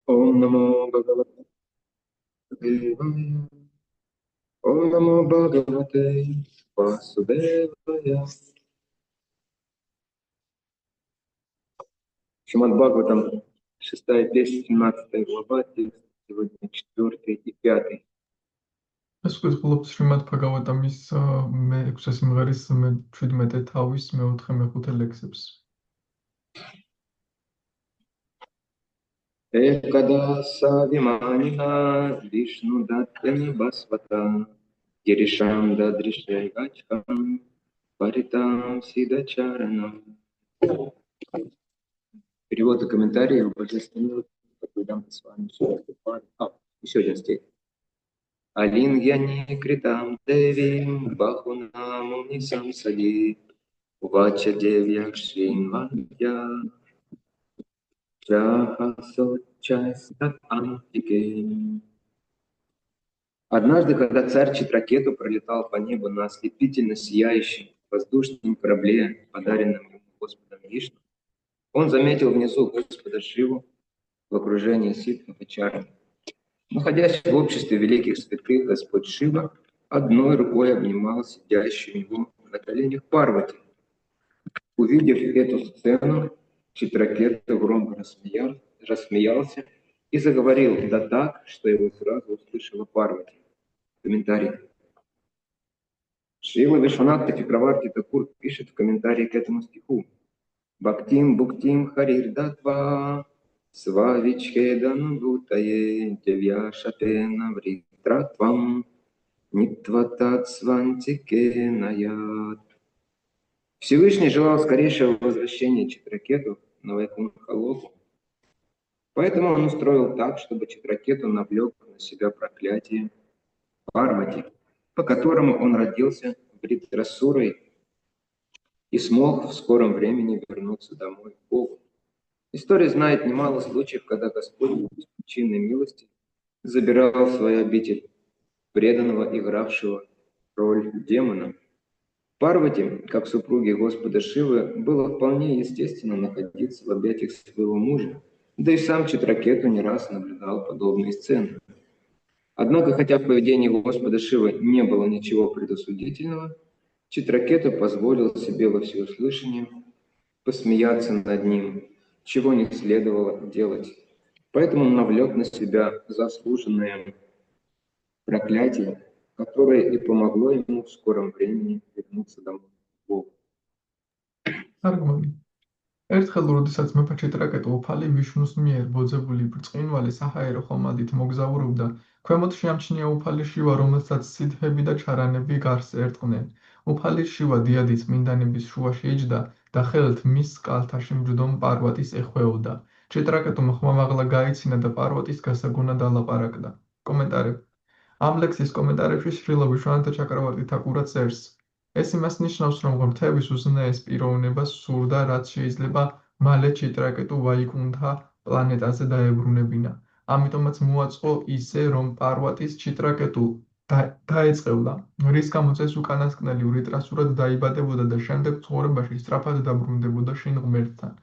Om Namo Bhagavate Vasudevaya. Om Namo Bhagavate Vasudevaya. Шримад Бхагаватам, 6 песня, 17 глава, текст сегодня 4 и 5. Es ვკითხულობთ შრიმად ბჰაგავატამის მე-6 სიმღერის მე-17 თავის მე-4 მე-5 ლექსებს. Ekada Savimaniha Vishnu Dattani Basvata Girisham Dadrishe Gacham Паритам Сидачаранам. Перевод и комментарии в божественную, когда мы с вами еще один стих. Алиньяни критам девим бахунам унисам сади увача девья шримвандя джахасочастат антике. Однажды, когда царь Читракету пролетал по небу на ослепительно сияющем воздушном корабле, подаренном ему Господом Вишну, он заметил внизу Господа Шиву в окружении ситхов и чаров. Находясь в обществе великих святых, Господь Шива одной рукой обнимал сидящую его на коленях Парвати. Увидев эту сцену, Читракета громко рассмеялся и заговорил, да так, что его сразу услышала Парвати. Комментарий. Шрила Вишванатха Чакраварти Такур пишет в комментарии к этому стиху: Бхактим Буктим Харир Датва Свавичхедан Бутае Девьяшатена Вритратвам Нитватат Свантике Наят. Всевышний желал скорейшего возвращения Читракету на Вайкунтха-локу. Поэтому он устроил так, чтобы Читракету навлек на себя проклятие Парвати, по которому он родился Вритрасурой и смог в скором времени вернуться домой к Богу. История знает немало случаев, когда Господь без причинной милости забирал в свою обитель преданного, игравшего роль демона. Парвати, как супруге Господа Шивы, было вполне естественно находиться в объятиях своего мужа, да и сам Читракету не раз наблюдал подобные сцены. Однако, хотя в поведении Господа Шивы не было ничего предосудительного, Читракету позволил себе во всеуслышание посмеяться над ним, чего не следовало делать. Поэтому он навлек на себя заслуженное проклятие, которое и помогло ему в скором времени вернуться домой к Богу. ერთხელ, როდესაც მეფე ჩიტრაკეტუ უფალი ვიშნუს მიერ ბოძებული ბრწყინვალე საჰაერო ხომალდით მოგზაურობდა, ქვემოთ შეამჩნია უფალი შივა, რომელსაც სიდჰები და ჩარანები გარს ერტყნენ. უფალი შივა დიადი წმინდანების შუა შეიჯდა და ხელთ მის კალთაში მჯდომ პარვატის ეხვეოდა. ჩიტრაკეტუმ ხმამაღლა გაიცინა და პარვატის გასაგონად ალაპარაკდა. კომენტარი. ამ ლექსის კომენტარებში შრილა ვიშვანათა ჩაკრავარტი თაკურა წერს: ეს იმას ნიშნავს, რომ ღმრთების უზენაეს პიროვნებას სურდა, რაც შეიძლება მალე ჩიტრაკეტუ ვაიკუნთა პლანეტაზე დაებრუნებინა. ამიტომაც მოაწყო ისე, რომ პარვატის ჩიტრაკეტუ დაეწყევლა, რის გამოც ეს უკანასკნელი ვრიტრასურად დაიბადებოდა და შემდეგ ცხოვრებაში სწრაფად დაბრუნდებოდა შინ ღმერთთან.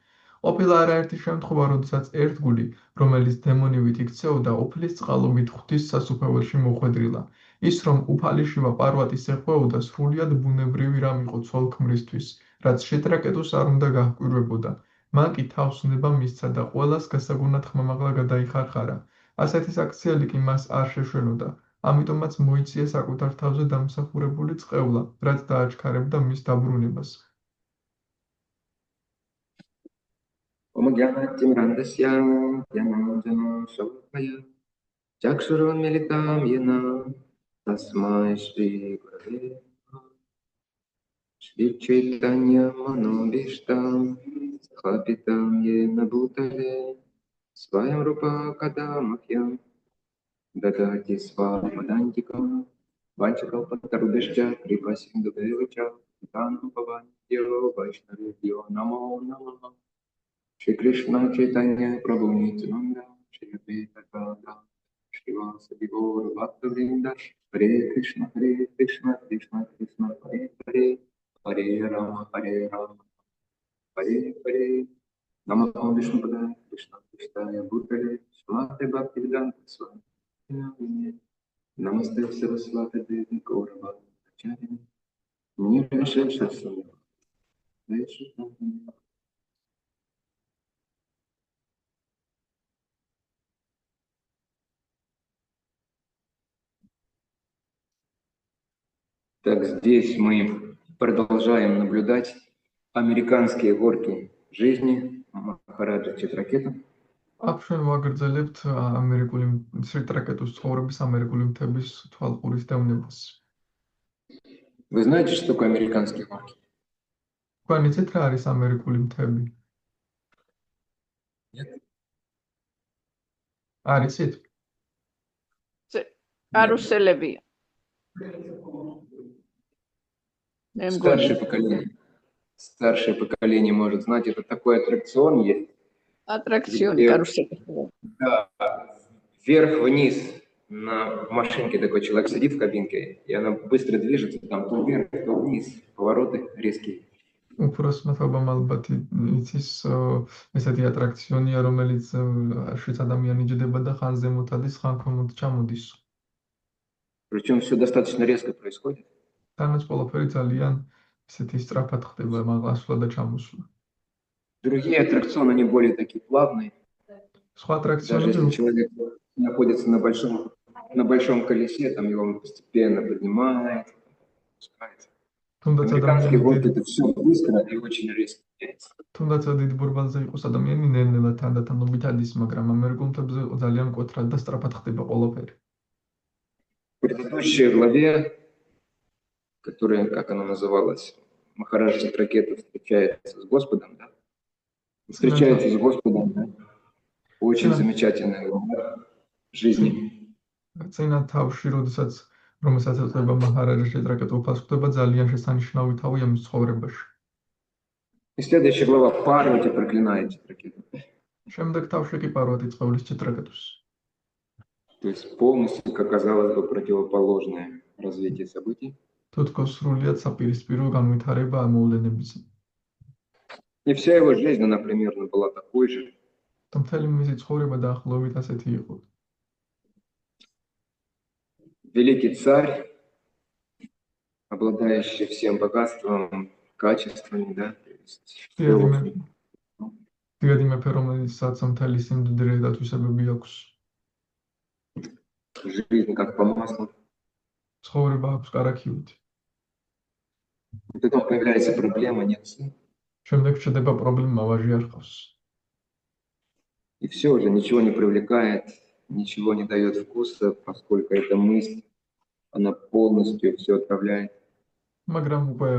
ყოფილა არაერთი შემთხვევა, როდესაც ერთგული, რომელიც დემონივით იქცეოდა, ოფლის წყალობით ღვთის სასუფეველში მოხვედრილა. ის, რომ უფალი შივა პარვატის ეხვეოდა, სრულიად ბუნებრივი რამ იყო ცოლ-ქმრისთვის, რაც ჩიტრაკეტუს არ უნდა გაჰკვირვებოდა. მან კი თავს ნება მისცა და ყველას გასაგონად ხმამაღლა გადაიხარხარა. ასეთი საქციელი კი მას არ შეშვენოდა. ამიტომაც მოიცია საკუთარ თავზე დამსახურებული წყევლა, რაც დააჩქარებდა მის დაბრუნებას. Tasmai Shri Gurave Shri Chaitanya Manobhishtam Sthapitam Yena Bhutale Swayam Rupa Kadamahyam Dadati Svapadantikam Vanchakalpatarubhishya Kripa Sindhuvevacha Tanam Bhavantyo Vaishnavyo Namo Namaha Shri Krishna Chaitanya Prabhu Nityananda Shri Advaita Gadadhara Srivasadi Gaura Bhaktavrinda Hare Krishna Krishna Krishna Hare Hare Hare Rama Hare Hare Намаха Вишну Падая, Кришна Криштая Бхутале, Шмате Бхактивиданта Свами. Намасте Сарасвати Деви Гауравам Ачарьями. Нирвишеша Сунья. Так, здесь мы продолжаем наблюдать американские горки жизни Махараджа Читракета. აქ ჩვენ ვაგრძელებთ ამერიკული ტრაკეტის ცხოვრების ამერიკული მთების თვალყურის დევნებას. Вы знаете, что такое американские горки? თქვენ იცით რა არის ამერიკული მთები? Нет? არ იცით? Карусеლებია. Старшее поколение может знать, это такой аттракцион есть. Аттракцион, карусели. Да, вверх-вниз в машинке такой человек сидит в кабинке, и она быстро движется, там то вверх, то вниз, повороты резкие. Უბრალოდ მათობამ ალბათ იცის ესეთი ატრაქციონია, რომელიც შვიდ ადამიანი ჯდება და ხან ზემოთ ადის, ხან ქვემოთ ჩამოდის. Причем все достаточно резко происходит. თანაც ყველაფერი ძალიან ესეთი სწრაფად ხდება, მაღლა და ჩამოსვლა. Другие аттракционы, они более такие плавные. სხვა Даже если ატრაქციონები человек находится на большом колесе, там его постепенно поднимает, спускается. Американские горки это все быстро и очень резко меняется. თუნდაც დიდ ბურბალზე იყოს ადამიანი ნელ-ნელა თანდათანობით ადის, მაგრამ ამერიკულ მთებზე ძალიან მკვეთრად და სწრაფად ხდება ყველაფერი. В предыдущей главе, которая, как она называлась, Махараджа Читракета встречается с Господом, да? Встречается с Господом, да? Очень замечательная глава жизни. წინა თავში, რომელსაც ეწოდება მაჰარაჯა ჭიტრაკეტა უფალს ხვდება ძალიან შესანიშნავი თავი ამის ცხოვრებაში. И следующая глава Парвати проклинает Читракету. შემდეგ თავში კი პარვატი წყვევლის ჭიტრაკეტას. То есть полностью, как казалось бы, противоположное развитие событий. თუ თქოს სრულიად საპირისპირო განვითარება მოვლენების. И вся его жизнь, она примерно была такой же. То მთელი მისი ცხოვრება დაახლოებით ასეთი იყო. Великий царь, обладающий всем богатством, качествами, да, то есть დიდი მეფე, რომელსაც მთელი სიმდიდრე და თვისებები აქვს. Жизнь как по маслу. ცხოვრება აქვს კარაქივით. Потом появляется проблема, нет сына. შემდეგ ჩნდება პრობლემა, ვაჟი არ ჰყავს. И все уже ничего не привлекает, ничего не дает вкуса, поскольку эта мысль, она полностью все отравляет. მაგრამ უკვე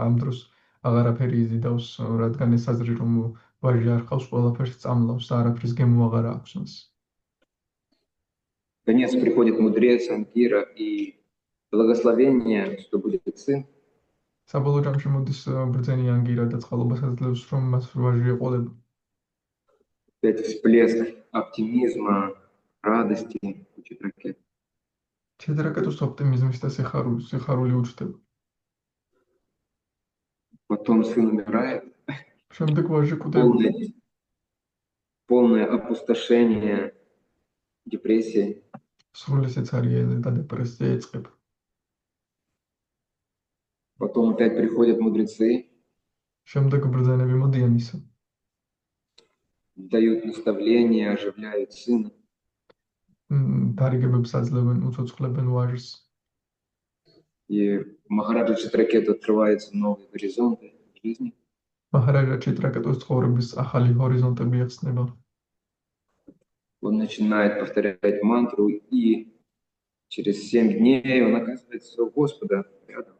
ამ დროს აღარაფერი იზიდავს, რადგან ეს აზრი, რომ ვაჟი არ ჰყავს, ყველაფერს წამლავს და არაფრის გემო აღარ აქვს მას. Конец приходит мудрец Ангира и благословение, что будет сын. საბოლოო ჯამში მოდის ბრძენი ანგირა და წყალობას აძლევს, რომ მას ვაჟი ეყოლება. Опять всплеск оптимизма, радости у Читракета. ჭიტრაკეტის ოპტიმიზმის და სიხარული უჩნდება. Потом сын умирает. შემდეგ ვაჟი კვდება. Полное опустошение, депрессия. სრული სიცარიელე და დეპრესია იწყება. Потом опять приходят мудрецы. შემდეგ ბრძანები მოდიან ისო. Дают наставления, оживляют сына. დარიგებებს აძლევენ, უцоცხლებენ ვაჟს. И Махараджа Читракета открываются новые горизонты жизни. Махараджа Читракетас ცხოვრების ახალი ჰორიზონტები იხსნება. Он начинает повторять мантру, и через 7 дней он оказывается у Господа рядом.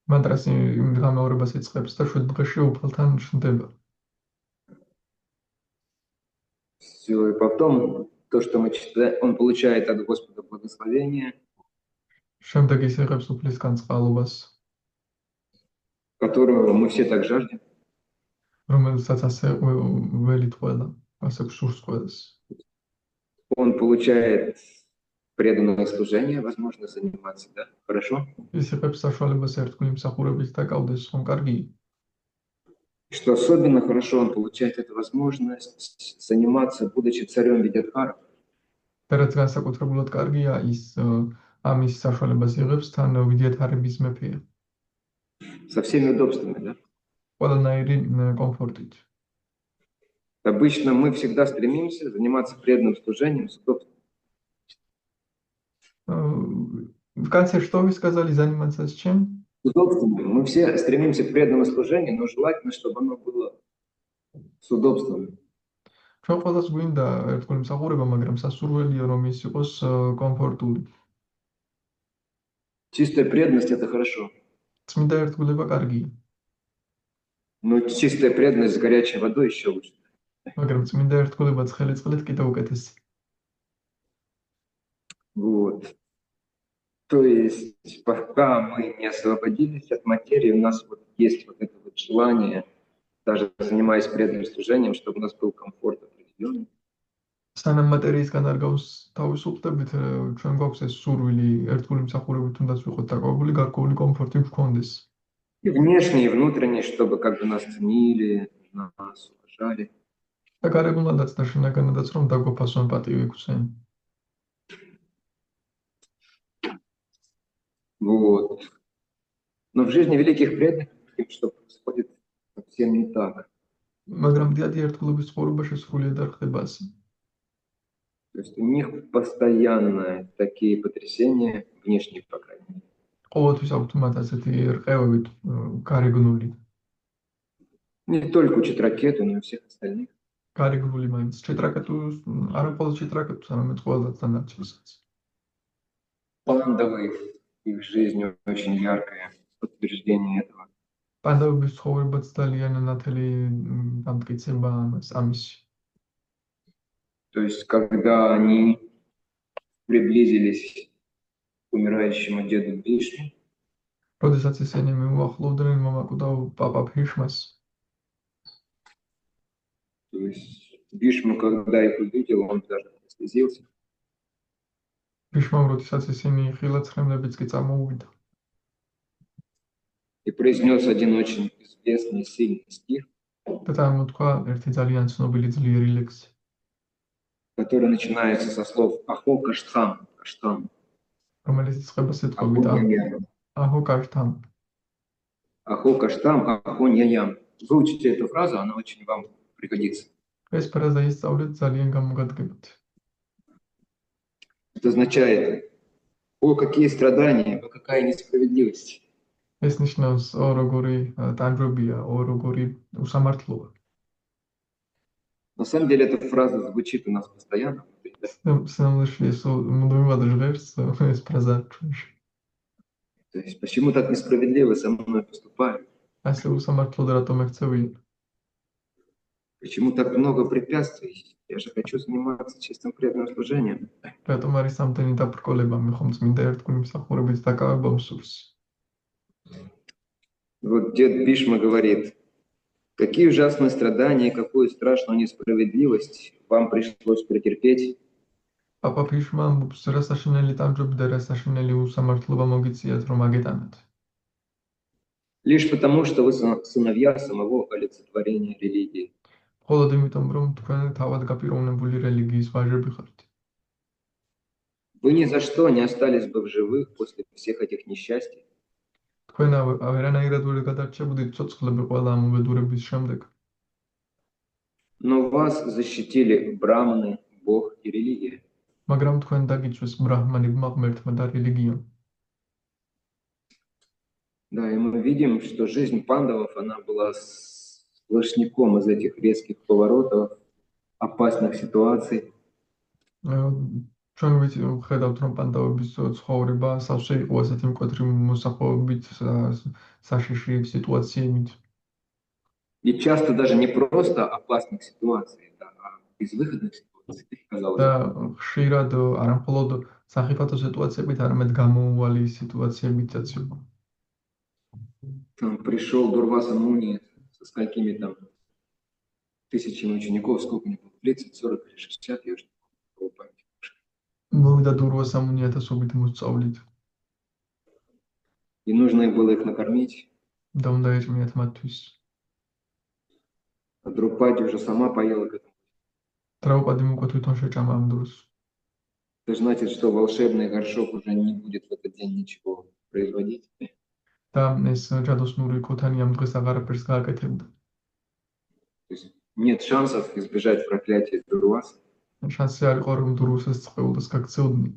Мантрас გამეორებას იწყებს და 7 დღეში უფალთან ჩნდება. Все, и потом то, что мы читаем, он получает от Господа благословение, შემდეგ ის იღებს უფლისგან წყალობას, которого мы все так жаждем. რომელსაც ასე ველით ყველა, ასე გსურს ყველას. Он получает преданное служение, возможно заниматься, да? Хорошо? ის იღებს საშუალებას ერთგვარი მსახურებით დაკავდეს, ხომ კარგი? Что особенно хорошо он получает эту возможность заниматься, будучи царем Видядхара. და რაც განსაკუთრებულად კარგია, ის ამის საშუალებას იღებს თან ვიდიათარების მეფეა. Со всеми удобствами, да? ყველანაირი კომფორტით. Обычно мы всегда стремимся заниматься преданным служением с удобством. В конце что вы сказали, заниматься с чем? С удобствами. Мы все стремимся к преданному служению, но желательно, чтобы оно было с удобством. ჩვენ ყველას გვინდა ერთგვარი მსახურება, მაგრამ სასურველია რომ ის იყოს კომფორტული. Чистая преданность – это хорошо. წმინდა ერთგულება კარგია. Но чистая преданность с горячей водой еще лучше. მაგრამ წმინდა ერთგულება ცხელი წყლით კიდევ უკეთესი. Вот. То есть, пока мы не освободились от материи, у нас вот есть вот это вот желание, даже занимаясь преданным служением, чтобы у нас был комфорт определенный. სანამ მატერიისგან არ თავისუფლდებით, ჩვენ გვაქვს ეს სურვილი ერთგული მსახურებით თუნდაც ვიყოთ დაკავებული, გარკვეული კომფორტი გვქონდეს. И внешний, и внутренний, чтобы как бы нас ценили, нас уважали. და გარეგნულადაც და შინაგანადაც რომ დაგვაფასონ პატივი გვცენ. Вот. Но в жизни великих преданных, что происходит совсем не так. მაგრამ დიადი ერთგულების ცხოვრებაში სრულიად არ ხდება ასე. То есть у них постоянно такие потрясения, внешние, по крайней мере. ყოველთვის აქვთ მათ ასეთი რყევები გარეგნული. Не только у Читракету, но и у всех остальных. გარეგნული მაინც ჩეტრაკეტუს, არა მხოლოდ ჩეტრაკეტუს, არამედ ყველას დანარჩენსაც. Пандавы, их жизнь очень яркое подтверждение этого. პანდავების ცხოვრებაც ძალიან ნათელი დამტკიცება ამისი. То есть, когда они приблизились к умирающему деду Бишну, როდესაც ისინი მიუახლოვდნენ მომაკვდავ პაპა ფიშმას, то есть Бишну, когда их увидел, он даже прослезился. ფიშმამ როდესაც ისინი ხილად ცხრემლებიც კი წამოუვიდა. И произнес один очень известный, сильный стих, და წარმოთქვა ერთი ძალიან ცნობილი ძლიერი ლექსი, который начинается со слов «Ахо каштхам, каштхам». რომელიც იწყება Ахо სიტყვებით ням-ям. აჰო კაშთამ. Ахо каштам, ахо ням-ям. Выучите эту фразу, она очень вам пригодится. ეს ფრაზა ისწავლეთ ძალიან გამოგადგებთ. Это означает, о, какие страдания, о, какая несправедливость. ეს ნიშნავს, როგორი ტანჯობია, როგორი უსამართლოა. На самом деле эта фраза звучит у нас постоянно. სინამდვილეში ეს მუდმივად ჟღერს ეს ფრაზა ჩვენში. То есть, почему так несправедливо со мной поступают? ასე უსამართლოდ რატომ ექცევიან? Почему так много препятствий? Я же хочу заниматься чистым преданным служением. რატომ არის ამდენი დაბრკოლება, მე ხომ წმინდა ერთგული მსახურებით დაკავება მსურს. Вот дед Бишма говорит, какие ужасные страдания, какую страшную несправедливость вам пришлось претерпеть. პაპა ფიშმა ამბობს, რა საშინელი ტანჯობი და რა საშინელი უსამართლობა მოგიწიათ რომ აგეტანათ. Лишь потому, что вы сыновья самого олицетворения религии. მხოლოდ იმიტომ, რომ თქვენ თავად გაპიროვნებული რელიგიის ვაჟები ხართ. Вы ни за что не остались бы в живых после всех этих несчастий. თქვენ ვერანაირად ვერ გადარჩებოდით ცოცხლები ყველა ამ უბედურების შემდეგ. Но вас защитили браманы, Бог и религия. მაგრამ თქვენ დაგიწვეს ბრაჰმანებმა, ღმერთმა და რელიგიამ. Да, и мы видим, что жизнь пандавов, она была сплошняком из этих резких поворотов, опасных ситуаций. ჩვენ ვხედავთ, რომ პანდავების ცხოვრება სავსე იყო ასეთი მკვეთრი მოსახვეობით, საშიში სიტუაციებით. И часто даже не просто опасных ситуаций, а безвыходных ситуаций, казалось бы. და ხშირად არა მხოლოდ სახიფათო სიტუაციებით, არამედ გამოუვალი სიტუაციებითაც იყო. Там пришел Дурваса Муни со сколькими там тысячами учеников, сколько не было, 30, 40 или 60, я уже не помню. მოვიდა დურვასა მუნი 1000-ობით მოსწავლით И нужно было их накормить. და უნდა ეჭმიათ მათთვის. А Друпади уже сама поела к этому. დრაუპადიმ უკვე თვითონ შეჭამა ამ დროს. Это значит, что волшебный горшок уже не будет в этот день ничего производить. და ეს ჯადოსნური ქოთანი ამ დღეს აღარაფერს გააკეთებდა. То есть нет шансов избежать проклятия Дуруаса. შანსი არ იყო რომ დრუსას წყეულს გაქცეოდნენ.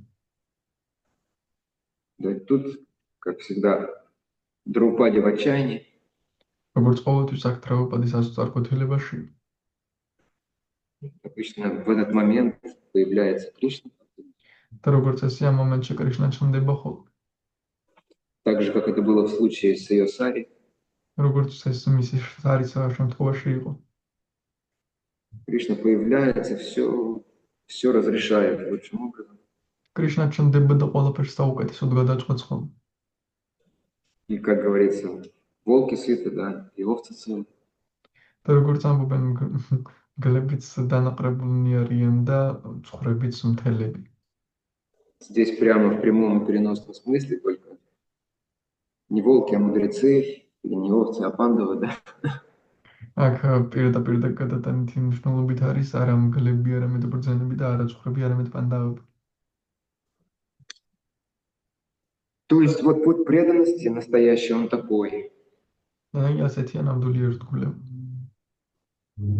Да, тут, как всегда, Друпади в отчаянии. როგორც ყოველთვის აქ დრაუპადი სასწარკვეთილებაში. Обычно в этот момент появляется Кришна. და როგორც ესე ამ მომენტში კრიშნა ჩნდება ხოლმე. Так же, как это было в случае с ее Сари. როგორც ეს მისი სარიცა შემთხვევაში იყო. Кришна появляется, все разрешает лучшим образом. კრიშნა ჩნდება და ყველაფერს საუკეთესოდ გადაწყვეტს ხოლმე. И, как говорится, волки сыты, да, и овцы целы. და როგორც ამბობენ გლებიც დანაყრებულნი არიან და ცხრებიც მთელები. Здесь прямо в прямом и переносном смысле только не волки, а мудрецы, или не овцы, а пандавы, да. აქ პირდაპირ და გადატანითი მნიშვნელობით არის არა მგლები, არამედ ბრძენები და არა ცხრები, არამედ პანდავები. То есть вот путь преданности настоящий, он такой. აი ასეთია ნამდვილი ერთგულება.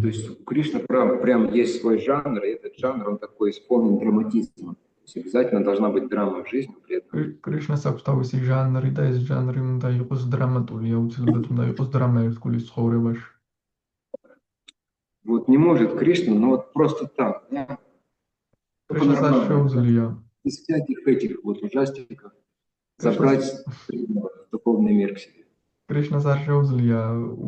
То есть у Кришны прям есть свой жанр, и этот жанр, он такой исполнен драматизмом. То есть обязательно должна быть драма в жизни у преданных. კრიშნას აქვს თავისი ჟანრი და ეს ჟანრი უნდა იყოს დრამატული, აუცილებლად უნდა იყოს დრამა ერთგულის ცხოვრებაში. Вот не может Кришна, но вот просто так, да? კრიშნას არ შეუძლია Без всяких этих вот ужастиков забрать преданного в духовный мир к себе. კრიშნას არ შეუძლია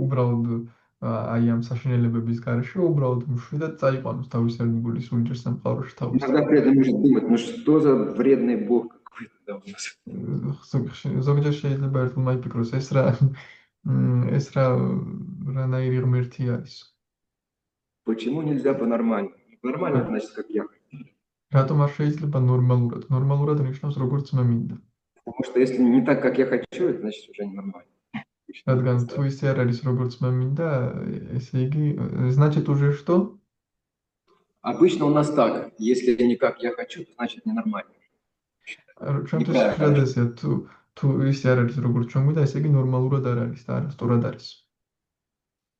უბრალოდ აი ამ საშინელებების გარშე უბრალოდ მშვიდად წაიყვანოს თავის ერთგულის უჯერ სამყაროში თავის. Иногда преданный может думать, ну что за вредный бог какой-то да, у нас. ზოგჯერ შეიძლება ერთგულმა იფიქროს ეს რანაირი ღმერთი არის. Почему нельзя по-нормальному? Нормально значит, как я. რატომ არ შეიძლება ნორმალურად? ნორმალურად ნიშნავს როგორც მე მინდა. Потому что если не так, как я хочу, это значит уже ненормально. რადგან თუ ისე არ არის როგორც მე მინდა, ესე იგი значит уже что? Обычно у нас так. Если не как я хочу, то значит ненормально. ჩვენთვის ხშირად ესეა, თუ ისე არ არის როგორც ჩვენ გვინდა, ესე იგი ნორმალურად არ არის და არასწორად არის.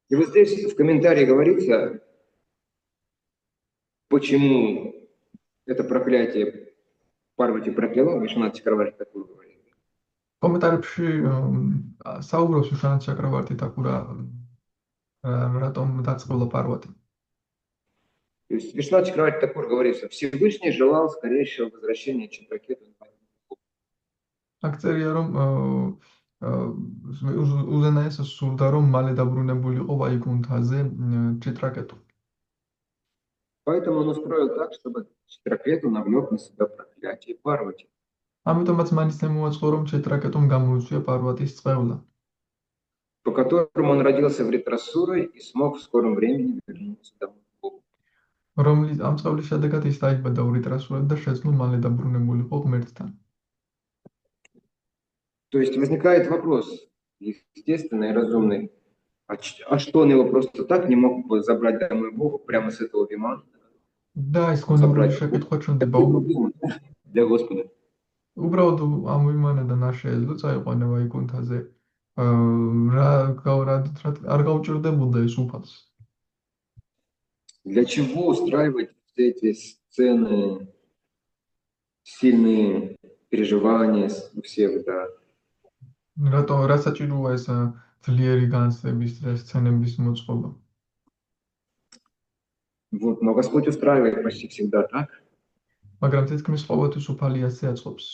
И вот здесь в комментарии говорится, почему это проклятие Парвати прокляла, Вишванат Чакраварти такую говорит. კომენტარებში საუბრობს ვიშვანათ ჩაკრავარტი თაკურა რატომ დაწყებულა პარვატი. То есть Вишванат Чакраварти Такур говорит, что Всевышний желал скорейшего возвращения Читракету. აქ წერია რომ უზენაეს სურდა რომ მალე დაბრუნებულიყო ვაიკუნთაზე ჭიტრაკეტუ. Поэтому он устроил так, чтобы Читракету навлек на себя проклятие Парвати. ამიტომაც მან ისე მოაწყო რომ ჭიტრაკეტუმ გამოუწვია პარვატის წყევლა. По которому он родился в Ритрасуре и смог в скором времени вернуться домой. რომლის ამ წყევლის შედეგად ის დაიბადა ურიტრასურად და შეძლო მალე დაბრუნებულიყო ღმერთთან. То есть возникает вопрос, естественный и разумный, а что он его просто так не мог бы забрать домой Богу прямо с этого вимана? და ეს გონებული შეკითხვა ჩნდება Для Господа. უბრალოდ ამ ვიმანიდან არ შეეძლო წაიყვანა ვაიკუნთაზე. არ გაუჭირდებოდა ეს უფალს. Для чего устраивать все эти сцены, сильные переживания у всех, да? რატო რა საჭიროა ეს ძლიერი განსხვების და სცენების მოწყობა? Вот, но Господь устраивает почти всегда так. მაგრამ თითქმის ყოველთვის უფალი ასე აწყობს.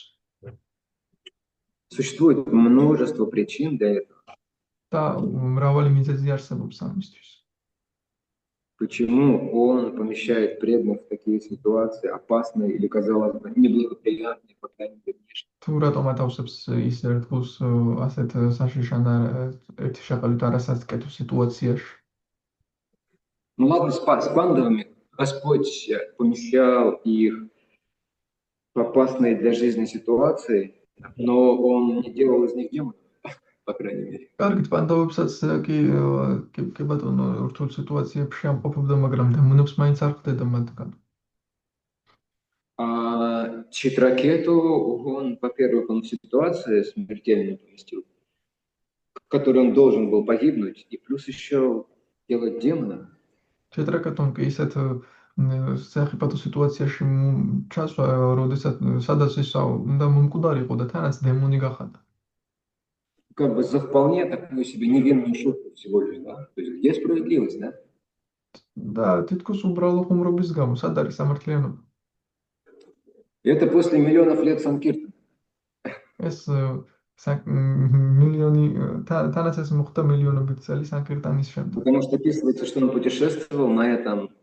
Существует множество причин для этого. და მრავალი მიზეზი არსებობს ამისთვის. Почему он помещает преданных в такие ситуации, опасные или, казалось бы, неблагоприятные, по крайней мере, внешне? თუ რატომ ათავსებს ის ერთგულს ასეთ საშიშან ერთი შეყალით არასასკეთო სიტუაციაში? Ну ладно, с пандавами Господь помещал их в опасные для жизни ситуации, но он не делал из них демонов. по крайней мере. კარგით, პანდავებსაც კი ბატონო, რთულ სიტუაციებში ამყოფებდა, მაგრამ დემონებს маინც არ ხვდედა მათგან. А Читракету, он, во-первых, он в ситуации смертельной, то есть, в которой он должен был погибнуть, и плюс еще делать демона. Читракетон კი ისეთ სახიფათო სიტუაციაში ჩასვა, როდესაც სადაც ის უნდა მომკვდარიყო და თანაც დემონი გახადა. Как бы за вполне такую себе невинную шутку всего лишь, да? То есть где справедливость, да? და თითქოს უბრალო ხუმრობის გამო, სად არის სამართლიანობა? Это после миллионов лет Санкиртана. ეს მილიონი თანაც ეს მოხდა მილიონობით წელი სანკირტანის შემდეგ. Потому что описывается, что он путешествовал на этом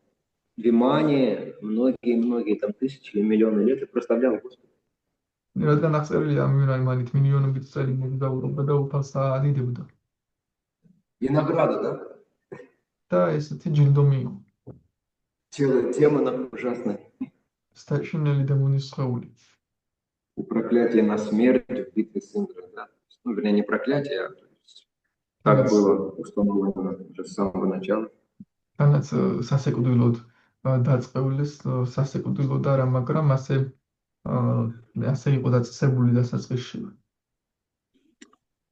вимане многие там тысячи или миллионы лет и прославлял Господа. რადგან აღწერილია ამ ვიმანით მილიონობით წელი მოგზაურობდა და უფალს აადიდებდა. И награда, да? და ესეთი ჯილდო მიიღო. Тело демона ужасное. სტაშინელი дэмоნის სხეული. И проклятие на смерть в битве с Индрой, да? Ну, вернее, не проклятие, а так было установлено уже с самого начала. თანაც სასიკვდილოდ დაწყეულეს სასიკვდილო და რა, მაგრამ ასე იყო დაწესებული დასაწყისში.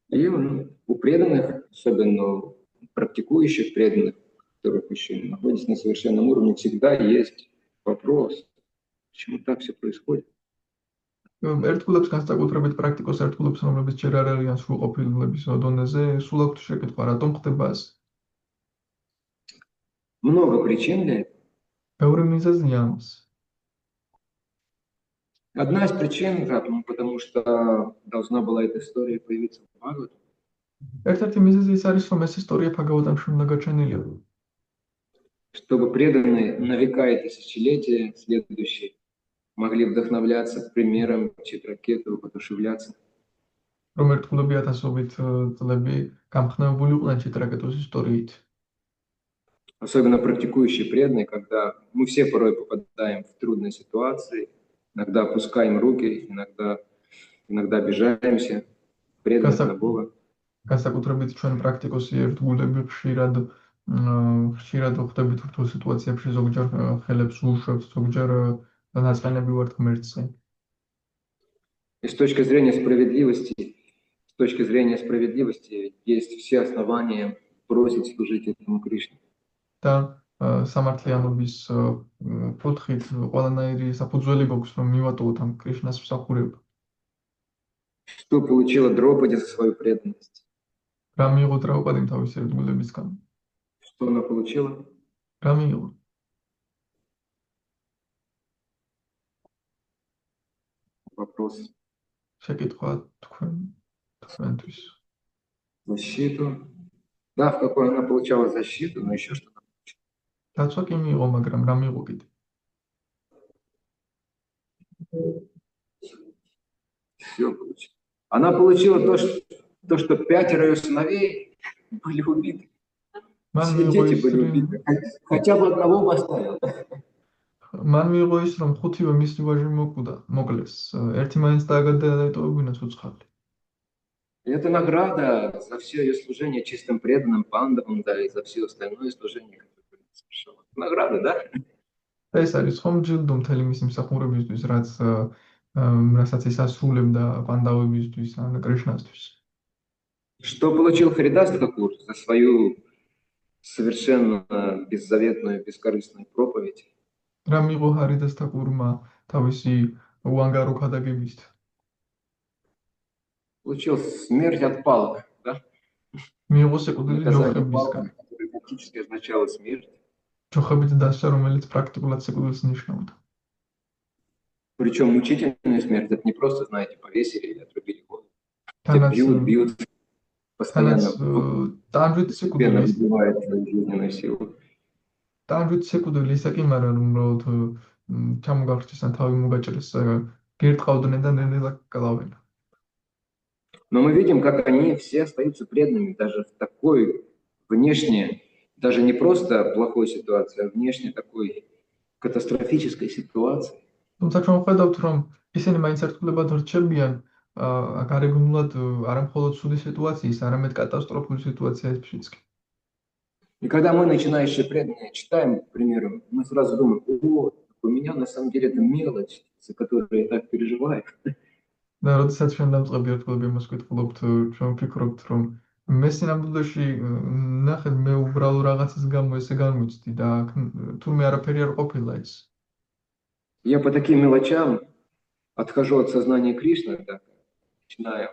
И у преданных, особенно у практикующих преданных, которых еще находятся на совершенном уровне, всегда есть вопрос, почему так все происходит. ერთგულებს განსაკუთრებით პრაქტიკოს ერთგულებს, რომლებიც ჯერ არ არიან სრულყოფილების დონეზე, სულ აქვთ შეკითხვა, რატომ ხდება ასე? Много причин для этого. ბევრი მიზეზია ამას. Одна из причин, да, потому что должна была эта история появиться в Бхагаватам. ერთ-ერთი მიზეზი ის არის, რომ ეს ისტორია Бхагаватамში უნდა გაჩენილიყო. Чтобы преданные на века и тысячелетия следующие могли вдохновляться примером Читракету, воодушевляться. რომ ერთგულები ათასობით წლები გამხნევებული იყვნენ Читракетус историით. Особенно практикующие преданные, когда мы все порой попадаем в трудные ситуации, иногда опускаем руки, иногда обижаемся, преданных на Бога. განსაკუთრებით ჩვენ პრაქტიკოსი ერთგულები ხშირად ხვდებით რთულ სიტუაციებში, ზოგჯერ ხელებს უშევთ, ზოგჯერ ნაწყენები ვართ ღმერთზე. И с точки зрения справедливости есть все основания просить служить этому Кришне. და სამართლიანობის კუთხით ყველანაირი საფუძველი გვაქვს, რომ მივატოვოთ ამ კრიშნას მსახურება. Что получила Дропади за свою преданность? რა მიიღო დრაუპადიმ თავისი ერთგულებისგან? Что она получила? რა მიიღო? Вопрос. შეკითხვა თქვენთვის. Защиту. Да, в какой она получала защиту, но еще что-то. დაცვა კი მიიღო, მაგრამ რა მიიღო კიდე? Все получила. Она получила то, что 5 ее сыновей были убиты. Все дети были убиты. Хотя бы одного бы оставил. მან მიიღო ის, რომ 5-ვე მისი ვაჟი მოკლეს. ერთი მაინც დააგადაეტოვებინათ უცხალი. Это награда за все ее служение чистым преданным пандавам, да, и за все остальное служение, которое она совершила. Награда, да? ეს არის ხომ ჯილდო მთელი მისი მსახურებისთვის, რასაც ის ასრულებდა პანდავებისთვის, ან კრიშნასთვის. Что получил Харидас Тхакур за свою совершенно беззаветную, бескорыстную проповедь? რა მიიღო ჰარიდას თაკურმა თავისი უანგარო ქადაგებისთვის? Получил смерть от палок, да? მიიღო სიკვდილი ჯოხებისგან. Практически означало смерть. ჯოხებით დასჯა, რომელიც პრაქტიკულად სიკვდილს ნიშნავდა. Причем мучительная смерть, это не просто, знаете, повесили или отрубили голову. Тебя бьют постоянно. ტანჯვით სიკვდილი выбивает твою жизненную силу. ტანჯვით სიკვდილი ისე კი, მაგრამ უბრალოდ ჩამოგახჭეს ან თავი მოგაჭრეს, გირტყავდნენ და ნელ-ნელა კლავენ. Но мы видим, как они все остаются преданными даже в такой внешне, даже не просто плохой ситуации, а внешне такой катастрофической ситуации. თუმცა ჩვენ ხედავთ, რომ ისინი მაინც ერთგულებად რჩებიან გარეგნულად არა მხოლოდ ცუდი სიტუაციის, არამედ კატასტროფული სიტუაციებშიც კი. И когда мы, начинающие преданные, читаем, к примеру, мы сразу думаем, о, у меня на самом деле это мелочь, за которую я так переживаю. და როდესაც ჩვენ დამწყები ერთგულები იმას ვკითხულობთ, ჩვენ ვფიქრობთ, რომ მე სინამდვილეში ნახეთ მე უბრალო რაღაცის გამო ესე განვიცდი და თურმე არაფერი არ ყოფილა ის. Я по таким мелочам отхожу от сознания Кришны, да, начинаю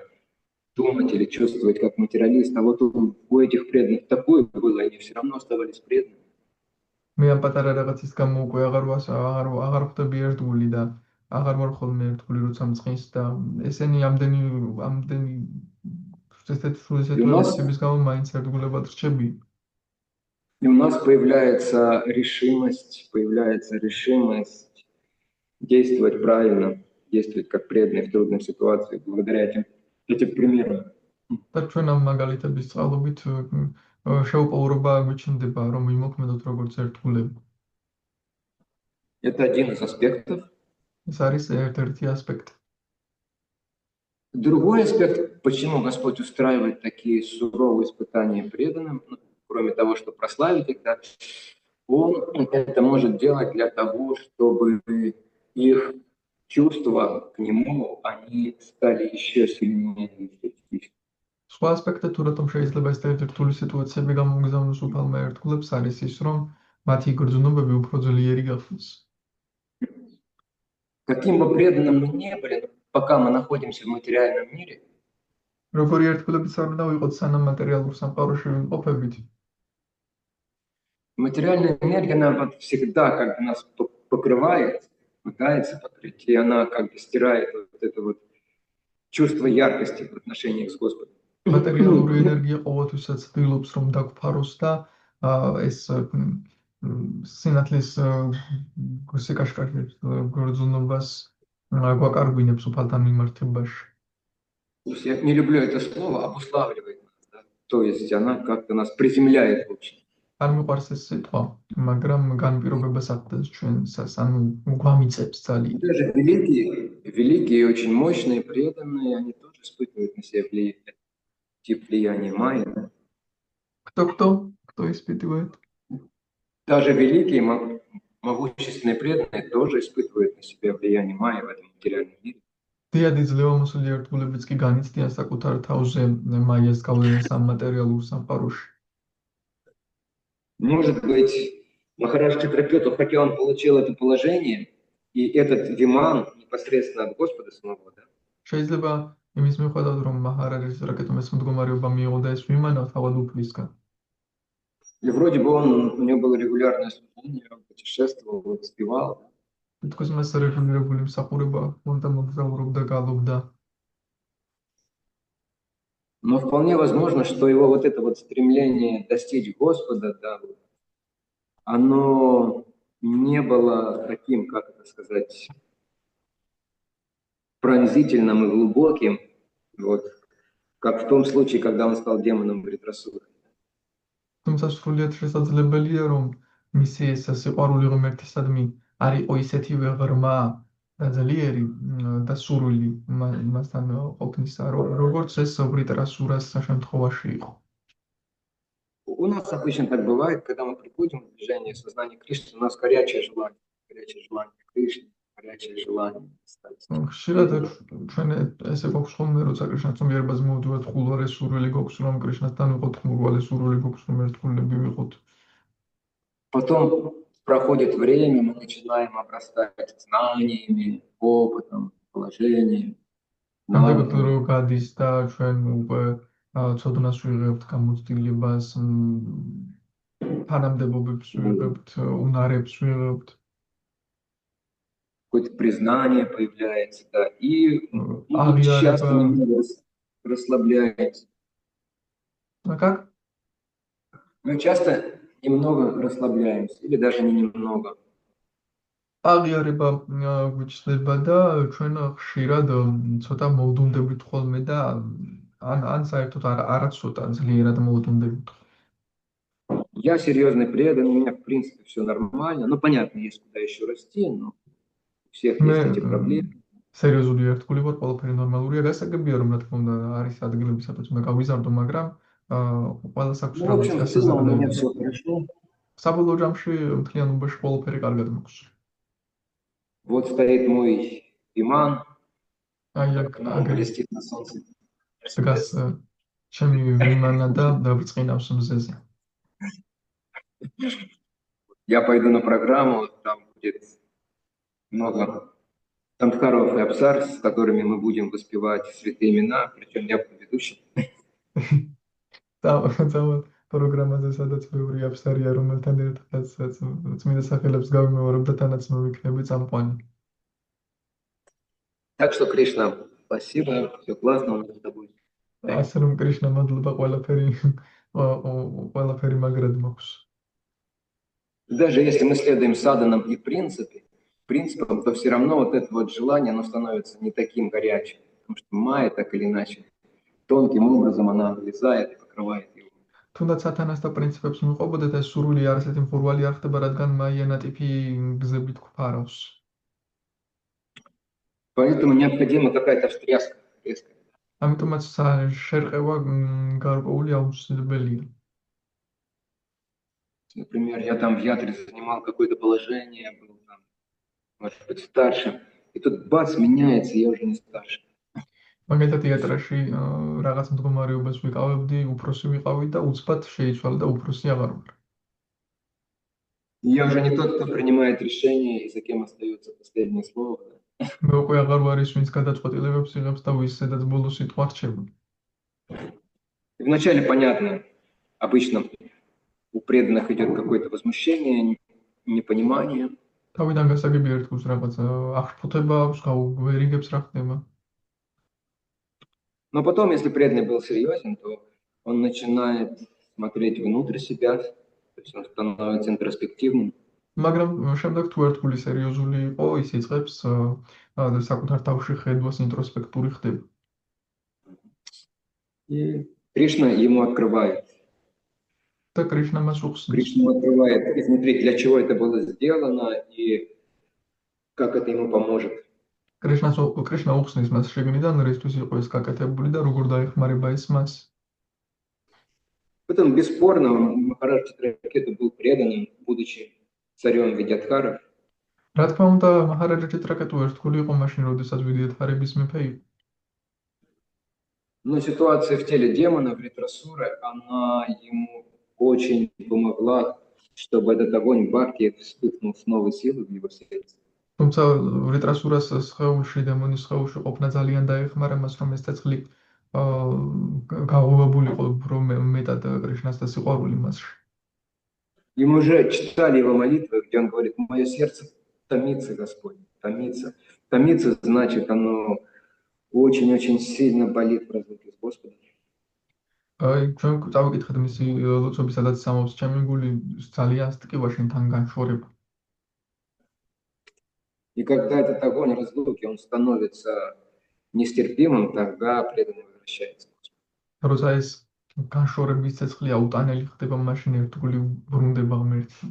думать или чувствовать как материалист, а вот у этих преданных такое было, они все равно оставались преданными. მე ამ პატარა რაღაცის გამო უკვე აღარ ხვდები ერთგული და აღარ ვარ ხოლმე ერთგული როცა მწყის და ესენი ამდენი ესეთი სრული სიტუაციების გამო მაინც ერთგულებად რჩები. И у нас появляется решимость действовать правильно, действовать как преданные в трудной ситуации, благодаря этим примерам. და ჩვენ ამ მაგალითების წყალობით შეუპოვრობა გვიჩნდება, რომ ვიმოქმედოთ როგორც ერთგულები. Это один из аспектов. ეს არის ერთ-ერთი аспект. Другой аспект, почему Господь устраивает такие суровые испытания преданным, кроме того, чтобы прославить их, да, Он это может делать для того, чтобы их чувства к Нему, они стали еще сильнее. სხვა ასპექტი თუ რატომ შეიძლება ეს ერთგული სიტუაციები გამოგზავნოს უფალმა ერთგულებს არის ის, რომ მათი გრძნობები უფრო ძლიერი გახდეს. Каким бы преданным мы не были, пока мы находимся в материальном мире, როგორი ერთგულებიც არ უნდა ვიყოთ სანამ მატერიალურ სამყაროში ვიმყოფებით. Материальная энергия, она вот всегда как бы нас покрывает, пытается покрыть, и она как бы стирает вот это вот чувство яркости в отношениях с Господом. Მატერიალური ენერგია ყოველთვისაც ცდილობს რომ დაგფაროს და ეს სინათლის სიკაშკაშის გრძნობას გვაკარგვინებს უფალთან მიმართებაში. Я не люблю это слово, обуславливает нас, да? То есть она как-то нас приземляет в общем. არ მიყვარს ეს სიტყვა, მაგრამ განპირობებას აყენებს ჩვენსას, ანუ გვამიწებს ძალიან. Даже великие, очень мощные, преданные, они тоже испытывают на себе влияние майя. Кто испытывает? Даже великие, могущественные преданные тоже испытывают на себе влияние майя в этом материальном мире. Დიადი ძლევამოსული ერთგულებიც კი განიცდიან საკუთარ თავზე მაიას გავლენას ამ მატერიალურ სამყაროში. Может быть, Махарадж Чакракёту хотя он получил это положение, и этот виман непосредственно от Господа самого, да? შეიძლება იმის მიუხედავად რომ მაჰარაჯის რაკეტომ ეს მდგომარეობა მიიღო და ეს ვიმანა თავად უფლისგან. И вроде бы у него было регулярное служение, он путешествовал, успевал. თითქოს მას რეგულირებული მსახურება ჰქონდა, მოგზაურობდა, გალობდა. Но вполне возможно, что его вот это вот стремление достичь Господа, да, оно не было таким, как это сказать, пронзительным и глубоким, вот, как в том случае, когда он стал демоном Вритрасуры. თუმცა სრულიად შესაძლებელია რომ მისი ეს სიყვარული ღმერთისადმი არ იყო ისეთივე ღრმა და ძლიერი და სურვილი მასთან ყოფნისა, როგორც ეს ვრიტრასურას შემთხვევაში იყო. У нас обычно так бывает, когда мы приходим в движение сознания Кришны, у нас горячее желание Кришны, горячее желание стать. ხშირად ჩვენ ესე გვაქვს ხოლმე, როცა კრიშნას მიერებას მოვდივართ, ხულვარე სურვილი გვაქვს, რომ კრიშნასთან ვიყოთ, ხმურვალე სურვილი გვაქვს, რომ ერთგულები ვიყოთ. Потом проходит время, мы начинаем обрастать знаниями, опытом, положением. Ამდაგ რო გადის და ჩვენ უკვე ცოდნას ვიღებთ, გამოცდილებას, თანამდებობებს ვიღებთ, უნარებს ვიღებთ. Какое-то признание появляется, да, и часто мы расслабляемся. А как? Мы часто немного расслабляемся, или даже не немного. აღიარება გვიჩნდება და ჩვენ ხშირად ცოტა მოვდუნდებით ხოლმე და ან საერთოდ არა ცოტა ძლიერად მოვდუნდებით. Я серьезный преданный, у меня в принципе все нормально, но понятно, есть куда еще расти, но у всех есть эти проблемы. სერიოზული ერთგული ვარ, ყველაფერი ნორმალურია. გასაგებია, რომ რა თქმა უნდა არის ადგილები, სადაც უნდა გავიზარდო, მაგრამ ყველას აქვს Ну, в რაღაც общем, в целом у меня გასაზრდოები. все хорошо. საბოლოო ჯამში მთლიანობაში ყველაფერი კარგად მაქვს. Вот стоит мой иман, აი აქ он блестит на солнце. დგას ჩემი ვიმანა და ბრწყინავს მზეზე. Я пойду на программу, там будет много Тамткаров и Абсар, с которыми мы будем воспевать святые имена, причем я буду ведущим. Თავად პროგრამაზე, სადაც ბევრი აფსარია, რომელთან ერთადაც წმინდა სახელებს გავიმეორებ და თანაც მოვიქნები წამყვანი. Так что, Кришна, спасибо, все классно у нас с тобой. ასე რომ კრიშნა მადლობა ყველაფერი მაგრად მაქვს. Даже если мы следуем саданам и принципам, то все равно вот это вот желание, оно становится не таким горячим, потому что майя так или иначе тонким образом она влезает и покрывает его. თუნდაც სათანას და პრინციპებს მივყვებოდეთ, ეს სურვილი არ ასეთი მხურვალი არ ხდება, რადგან მაია ნატიფი გზებით გვფარავს. Поэтому необходима какая-то встряска резкая. ამიტომაც შერყევა გარკვეული აუცილებელია. Например, я там в ятре занимал какое-то положение, был там, может быть, старше, и тут бац, меняется, и я уже не старше. მაგალითად თეატრში რაღაც მდგომარეობას ვიკავებდი, უფროსი ვიყავი და უცბად შეიცვალა და უფროსი აღარ ვარ. Я уже не тот, кто принимает решения, и за кем остается последнее слово. მე უკვე აღარ ვარ ის, ვინც გადაწყვეტილებებს იღებს და ვის სადაც ბოლო სიტყვა რჩება. И вначале понятно, обычно у преданных идет какое-то возмущение, непонимание. თავიდან გასაგებია ერთგულს რაღაც აღშფოთება აქვს, ვერ იგებს რა ხდება. Но потом, если преданный был серьезен, то он начинает смотреть внутрь себя, то есть он становится интроспективным. მაგრამ შემდეგ თუ ერთგული სერიოზული იყო, ის იწყებს საკუთარ თავში ხედვას, ინტროსპექტური ხდება. И Кришна ему открывает. და კრიშნა მას უხსნის. Кришна открывает изнутри, для чего это было сделано и как это ему поможет. კრიშნა უხსნის მას შეგნიდან, რისთვის იყო ეს გაკეთებული და როგორ დაეხმარება ეს მას. Поэтому бесспорно Махарадж Читракету был преданным, будучи царем Видьядхара. რა თქმა უნდა, მაჰარაჯა ჩიტრაკეტუ ერთგული იყო მაშინ, როდესაც ვიდიადჰარების მეფე იყო. Но ситуация в теле демона, Вритрасуры, она ему очень помогла, чтобы этот огонь бхакти вспыхнул с новой силой в его сердце. თუმცა ვიტრასურას სხეულში, დემონის სხეულში ყოფნა ძალიან დაეხმარა მას, რომ ეს ცეცხლი გაღვივებულიყო მეტად კრიშნას და სიყვარული მასში. И мы уже читали его молитвы, где он говорит: мое сердце томится, Господь, томится. Томится, значит, оно очень-очень сильно болит в разлуке с Господом. აი, ჩვენ წავიკითხეთ მისი ლოცვები, სადაც სამობს ჩემი გული ძალიან სტკივა შენთან განშორება. И когда этот огонь разлуки, он становится нестерпимым, тогда преданный возвращается. როცა ეს განშორების ცეცხლი აუტანელი ხდება, მაშინ ერთგული ბრუნდება ღმერთში.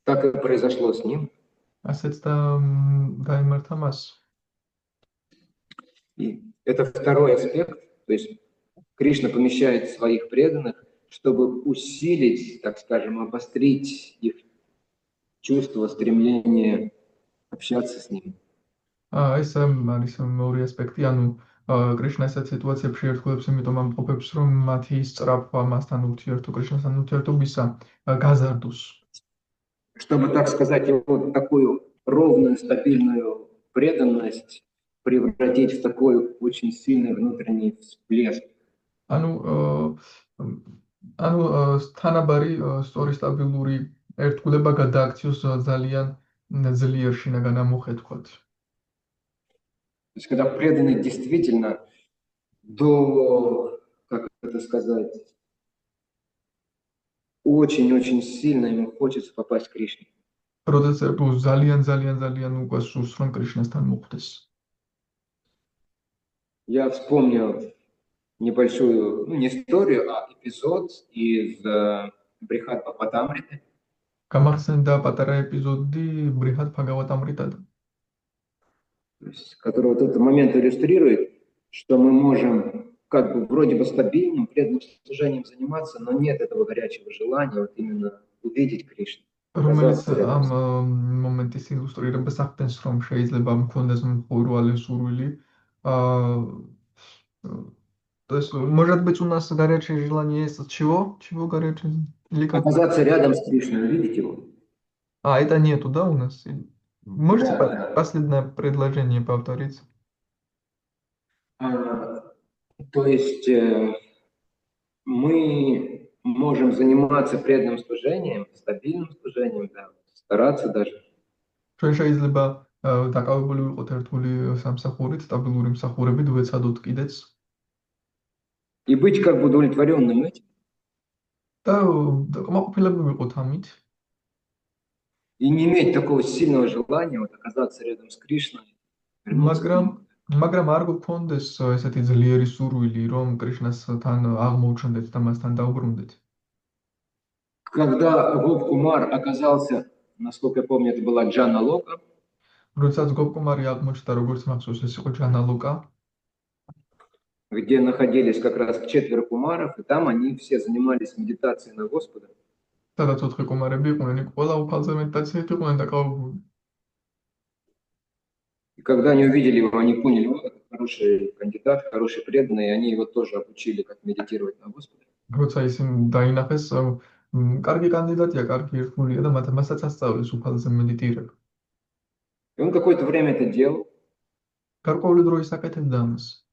Так и произошло с ним. ასეც დაემართა მას. И это второй аспект, то есть Кришна помещает своих преданных, чтобы усилить, так скажем, обострить их чувство, стремление общаться с ним. ეს არის მეორე ასპექტი, ანუ კრიშნა ესეთ სიტუაციებში ერთგულებს იმიტომ ამყოფებს, რომ მათი სწრაფვა მასთან ურთიერთო კრიშნასთან ურთიერთობისა გაზარდოს. Чтобы, так сказать, его такую ровную, стабильную преданность превратить в такой очень сильный внутренний всплеск. ანუ თანაბარი სწორი სტაბილური ერთგულება გადააქციოს ძალიან ძლიერ შინაგან ამოხეთქვათ. То есть, когда преданный действительно до, как это сказать, очень-очень сильно ему хочется попасть к Кришне. როდესაც ძალიან უკვე სურს რომ კრიშნასთან მოხვდეს. Я вспомнил небольшую, не историю, а эпизод из Брихад Бхагаватамриты. გამახსენდა პატარა ეპიზოდი ბრიჰად ბჰაგავატამრიტად. То есть, который вот этот момент иллюстрирует, что мы можем как бы вроде бы стабильным, преданным служением заниматься, но нет этого горячего желания вот именно увидеть Кришну, რომელიც оказаться рядом ამ с ним. მომენტის ილუსტრირებას ახდენს, რომ შეიძლება მქონდეს მხურვალე სურვილი. То есть, может быть, у нас горячее желание есть от чего? Чего горячее? Или как? Оказаться рядом с Кришной, увидеть его. Это нету, да, у нас? Можете Да. последнее предложение повторить? То есть мы можем заниматься преданным служением, стабильным служением, да, стараться даже. ჩვენ შეიძლება დაკავებული ვიყოთ ერთული სამსახურით, სტაბილური მსახურებით, ვეცადოთ კიდეც. И быть как бы удовлетворенным этим. და კმაყოფილებული ვიყოთ ამით. И не иметь такого сильного желания вот оказаться рядом с Кришной. вернуться к нему. მაგრამ არ გქონდეს ესეთი ძლიერი სურვილი, რომ კრიშნასთან აღმოუჩნდეთ და მასთან დაუბრუნდეთ. Когда Гоп Кумар оказался, насколько я помню, это была Джана Лока, როდესაც გოპკუმარი აღმოჩნდა, როგორც მახსოვს, ეს იყო ჯანა ლოკა, где находились как раз 4 кумаров, и там они все занимались медитацией на Господа. სადაც 4 კუმარები იყვნენ, იქ ყველა უფალზე მედიტაციით იყვნენ დაკავებული. И когда они увидели его, они поняли, вот это хороший кандидат, хороший преданный, и они его тоже обучили, как медитировать на Господа. როცა ისინი დაინახეს, კარგი კანდიდატია, კარგი ერთგულია და მასაც ასწავლეს უფალზე მედიტირება. И он какое-то время это делал, გარკვეული დრო ის აკეთებდა ამას.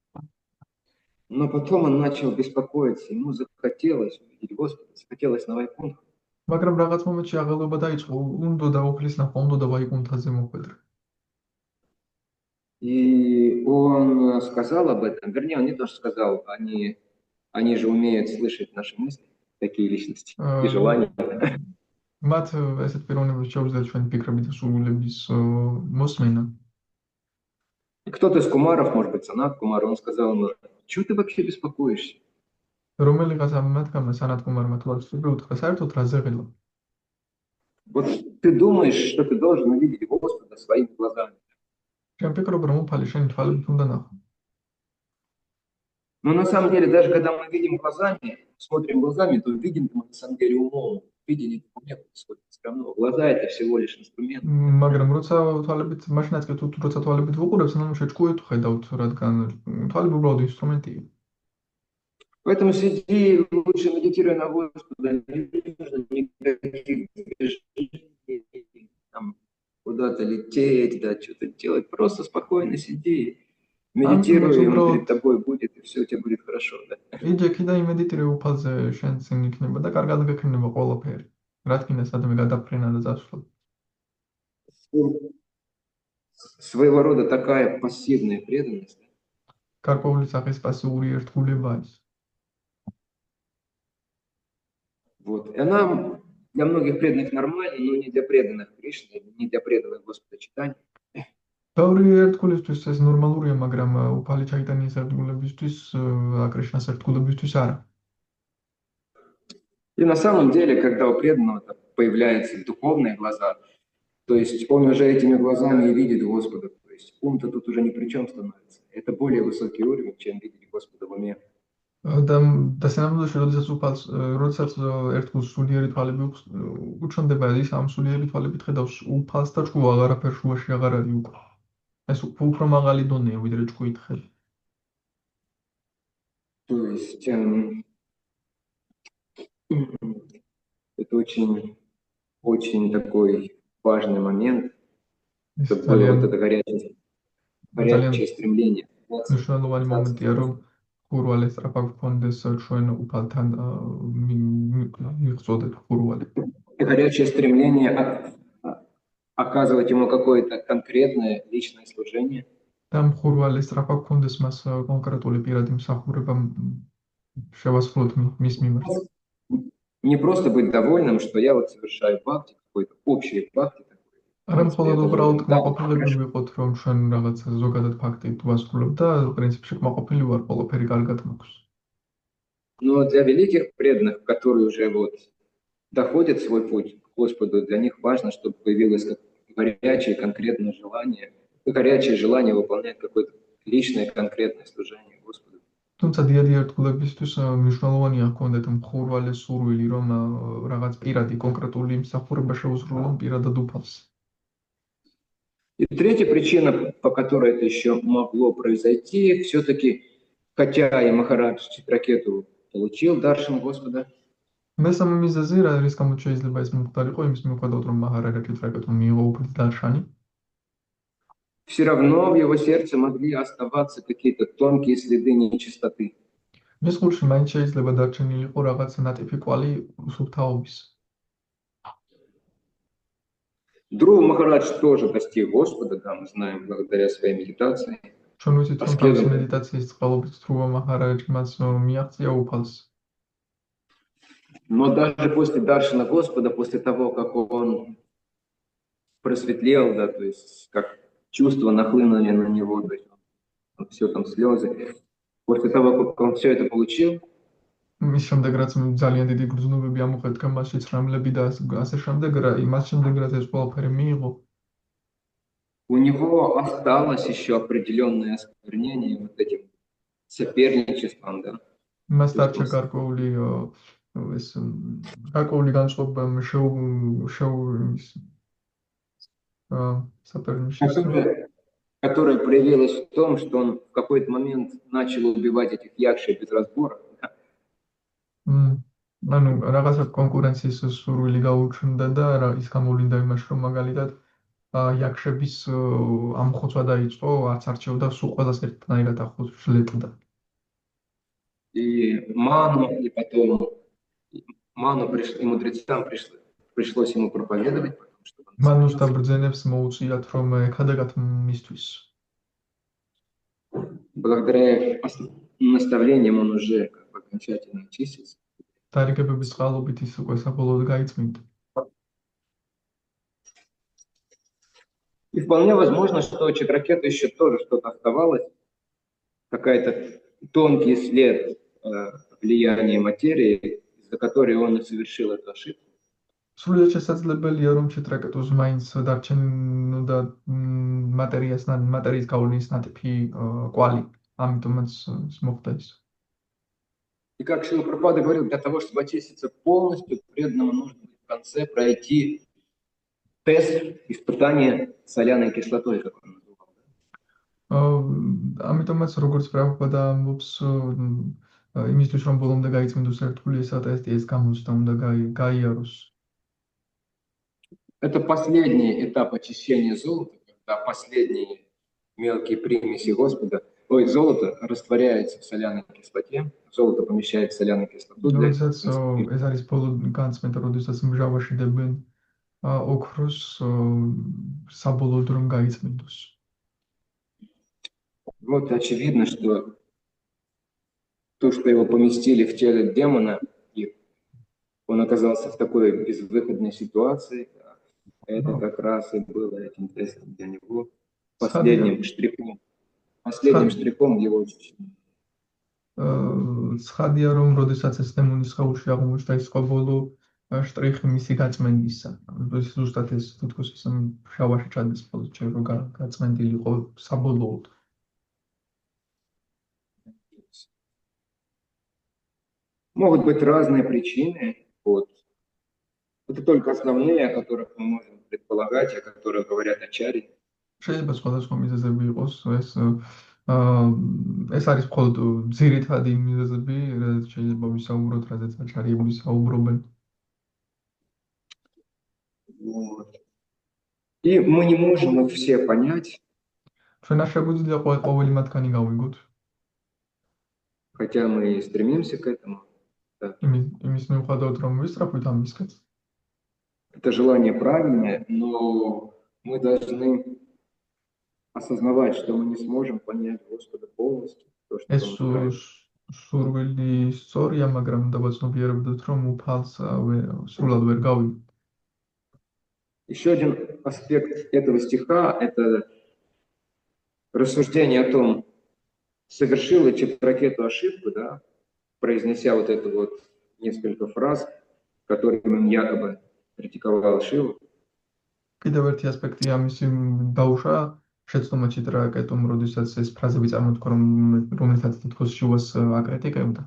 но потом он начал беспокоиться, ему захотелось увидеть Господа, захотелось на Вайкунтху. მაგრამ რაღაც მომენტში აღელვება დაიწყო, უნდა ოფლის ნახვა, უნდა ვაიკუნთაზე მოხვედრა. И он сказал об этом, вернее, он не то, что сказал, они же умеют слышать наши мысли, такие личности и желания. მათ ესეთ პიროვნებებს შეუძლიათ ჩვენი ფიქრები და სურვილების მოსმენა. И кто-то из кумаров, может быть, Санат Кумар, он сказал ему, чего ты вообще беспокоишься? რომელიღაც მათგანმა სანათ კუმარმა თვალს უთხრა, საერთოდ რაზე ღელა? Вот ты думаешь, что ты должен увидеть Господа своими глазами. შენ ფიქრობ, რომ უფალი შენი თვალებით უნდა ნახო. Но на самом деле, даже когда мы видим глазами, смотрим глазами, то видим мы на самом деле умом. Видение нет происходит все равно. Глаза это всего лишь инструмент. მაგრამ როცა თვალებით მაშინაც კი თუ როცა თვალებით ვუყურებთ, ანუ შეჭკუეთ ხედავთ, рადგან თვალები უბრალოდ ინსტრუმენტია. Поэтому сиди, лучше медитируй на Господа, не нужно никаких движений, там, куда-то лететь, да, что-то делать. Просто спокойно сиди, медитируй, и он перед тобой будет, и все у тебя будет хорошо. Да? იჯე კიდე იმედიტირე უფალზე შენ წინ იქნება და კარგად გექნება ყველაფერი. რადგან სადმე გადაფრენა და წასვლა. Своего рода такая пассивная преданность. გარკვეული სახის პასიური ერთგულებაა ის. Вот. И она для многих преданных нормальна, но не для преданных Кришны, не для преданных Господа Чайтани. ბევრი ერთგულისთვის ეს ნორმალურია, მაგრამ უფალი ჩაიტანიის ერთგულებისთვის, კრიშნას ერთგულებისთვის არა. И на самом деле, когда у преданного появляются духовные глаза, то есть он уже этими глазами и видит Господа, то есть ум-то тут уже ни при чем становится. Это более высокий уровень, чем видеть Господа в уме. და სანამდვილეში, როდესაც ერთგულს სულიერი თვალები უჩნდება, ის ამ სულიერი თვალებით ხედავს უფალს და ჭკუა აღარაფერ შუაში აღარ არის უკვე. ეს უფრო მაღალი დონეა, ვიდრე ჭკუით ხედავ. То есть это очень такой важный момент, такое вот это горячее стремление. მნიშვნელოვანი მომენტია, რომ ხურვალე სწრაფად გქონდეს ჩვენ უფალთან მივწოდეთ ხურვალე. Горячее стремление оказывать ему какое-то конкретное личное служение. Там ხურვალე სწრაფად გქონდეს მას კონკრეტული პირადი მსახურება შევასრულოთ მის მიმართ. Не просто быть довольным, что я вот совершаю бхакти, какой-то общий бхакти. არა მხოლოდ უბრალოდ კმაყოფილებული ვიყოთ, რომ ჩვენ რაღაცა ზოგადად ფაქტით ვასრულებ და პრინციპში კმაყოფილი ვარ, ყველაფერი კარგად მაქვს. Но для великих преданных, которые уже вот доходят свой путь к Господу, для них важно, чтобы появилось горячее конкретное желание горячее желание выполнять какое-то личное, конкретное служение Господу. თუმცა დიდ ერთგულებისთვის მნიშვნელოვანია ჰქონდეთ მხურვალე სურვილი, რომ რაღაც პირადი კონკრეტული მსახურება შეუსრულონ პირადად უფალს. И третья причина, по которой это еще могло произойти, все-таки, хотя и Махарадж Читракету получил даршан Господа, მესამე მიზეზი, რის გამოც შეიძლება ეს მომხდარიყო, იმის მიუხედავად, რომ მაჰარაჯა ჩიტრაკეტუ მიიღო უფლის დარშანი, все равно в его сердце могли оставаться какие-то тонкие следы нечистоты. მის გულში მაინც შეიძლება დარჩენილიყო რაღაც ნატიფი კვალი უსუფთავობის. Друва Махарадж тоже достиг Господа, да, мы знаем, благодаря своей медитации. ჩვენ ვიცით, რომ თავისი მედიტაციის წყალობით დრუვა მაჰარაჯი მას მიაღწია უფალს. Но даже после даршана Господа, после того, как он просветлел, да, то есть как чувства нахлынули на него, то есть все там слезы, после того, как он все это получил, მის შემდეგ რაც ძალიან დიდი გრძნობები ამოხეთქა მასში ცრამლები და ასე შემდეგ, იმას შემდეგ რაც ეს ყველაფერი მიიღო, у него осталось еще определенное осквернение вот этим соперничеством, да. მას დარჩა გარკვეული ეს გარკვეული განწყობა соперничество, которое проявилось в том, что он в какой-то момент начал убивать этих якшей без разбора. ანუ რაღაცა კონკურენციის სურვილი გაუჩნდა და ის გამოვლინდა იმაში, რომ მაგალითად იაქშების ამხოცვა დაიწყო, არც არჩევდა სულ ყველას ერთნაირად ახლოსვლებდა. И потом ману и мудрецам пришлось ему проповедовать, потому что მანუს და ბრძენებს მოუწიათ, რომ ეხადაგათ მისთვის. Благодаря наставлениям он уже как бы окончательно очистился. დარიგებების წყალობით ის უკვე საბოლოოდ გაიწმინდა. И вполне возможно, что у Читракету еще тоже что-то оставалось, какой-то тонкий след влияния материи, из-за которой он и совершил эту ошибку. სრულიად შესაძლებელია, რომ ჩიტრაკეტუს მაინც დარჩენოდა მატერიის გავლენის ნატიფი კვალი, ამიტომაც მოხდა ის. И как Шрила Прабхупада говорил, для того, чтобы очиститься полностью, преданному нужно в конце пройти тест, испытание соляной кислотой, как он называл. ამიტომაც როგორც პრაბჰუპადა ამბობს, იმისთვის რომ ბოლომდე გაიწმინდოს ერთგული ესა ტესტი, ეს გამოჩნდა უნდა გაიაროს. Это последний этап очищения золота, когда последние мелкие примеси Господа, золото растворяется в соляной кислоте, золото помещает в соляную кислоту. როდესაც ეს არის ბოლო განცმენდა, როდესაც მჟავაში დებენ ოქროს საბოლოოდ რომ გაიწმინდოს. Вот очевидно, что то, что его поместили в теле демона, и он оказался в такой безвыходной ситуации, это как раз и было этим тестом для него, последним штрихом в его очищении. ცხადია, რომ როდესაც ეს დემონის ხაუში აღმოჩნდა, ის ყოველო შტრიხი მისი გაწმენდისა. ზუსტად ეს თითქოს ის შავაში ჩადის მხოლოდ ჯერ რომ გაწმენდილიყო საბოლოოდ. Могут быть разные причины. Вот. Это только основные, о которых мы можем предполагать, о которых говорят ачари. შეიძლება სხვადასხვა მიზეზები იყოს, ეს არის მხოლოდ ძირითადი მიზეზები, რაც შეიძლება ვისაუბროთ, რადგან ачариები ვისაუბრობენ. Вот. И мы не можем их все понять. ჩვენ არ შეგვიძლია ყოველი მათგანი გავიგოთ. Хотя мы и стремимся к этому. იმის მიუხედავად, რომ ვისწრაფვით ამისკენ. Это желание правильное, но мы должны осознавать, что мы не сможем понять Господа полностью. ეს სურვილი სწორია, მაგრამ უნდა ვაცნობიერებდეთ, რომ უფალს სრულად ვერ გავიგოთ. Еще один аспект этого стиха – это рассуждение о том, совершил ли Читракету ошибку, да, произнеся вот это вот несколько фраз, которыми он якобы критиковал Шиву. კიდევ ერთი ასპექტია მისი დაუშვა შეცდომა ჭიდრა აკეტუმ, როდესაც ეს ფრაზები წარმოთქვა, რომელსაც თითქოს შუას აკრიტიკებდა.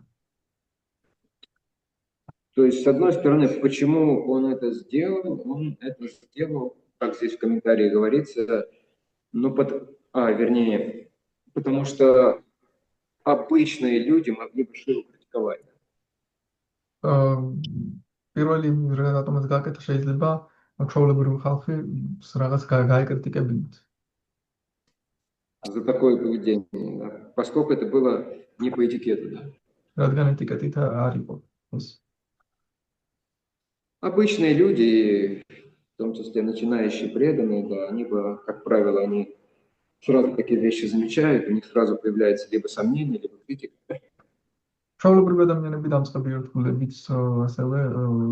То есть, с одной стороны, почему он это сделал? Он это сделал, как здесь в комментарии говорится, вернее, потому что обычные люди могли бы Шиву критиковать. პირველი რატომაც გააკეთა შეიძლება ჩვეულებრივი ხალხი რაღაც გაეკრიტიკებინათ. За такое поведение, да. Поскольку это было не по этикету, да. რადგან ეტიკეტით არ იყო ეს. Обычные люди, в том числе начинающие преданные, да, они бы, как правило, они сразу такие вещи замечают, у них сразу появляется либо сомнение, либо критика. ჩვეულებრივი ადამიანები დამწყები ერთგულებიც ასევე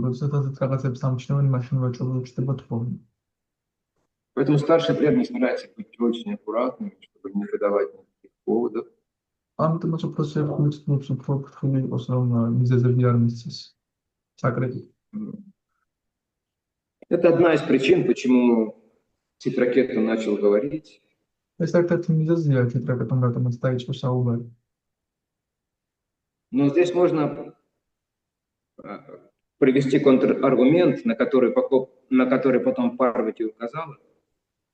როდესაც რაღაცებს ამჩნევენ, მაშინ ვაჭრობენ ჩდება თხოვნა. Поэтому старший преданный старается быть очень аккуратным, чтобы не выдавать никаких поводов. ამიტომაც უფრო სერხულიც უფრო ფრთხილი იყოს, რომ მიზეზები არ მისცეს საკრიტიკო. Это одна из причин, почему Цитракета начал говорить. ეს ერთ-ერთი მიზეზია ციტრაკეტომ რატომაც დაიწყო საუბარი. Но здесь можно привести контраргумент, на который потом Парвати указала.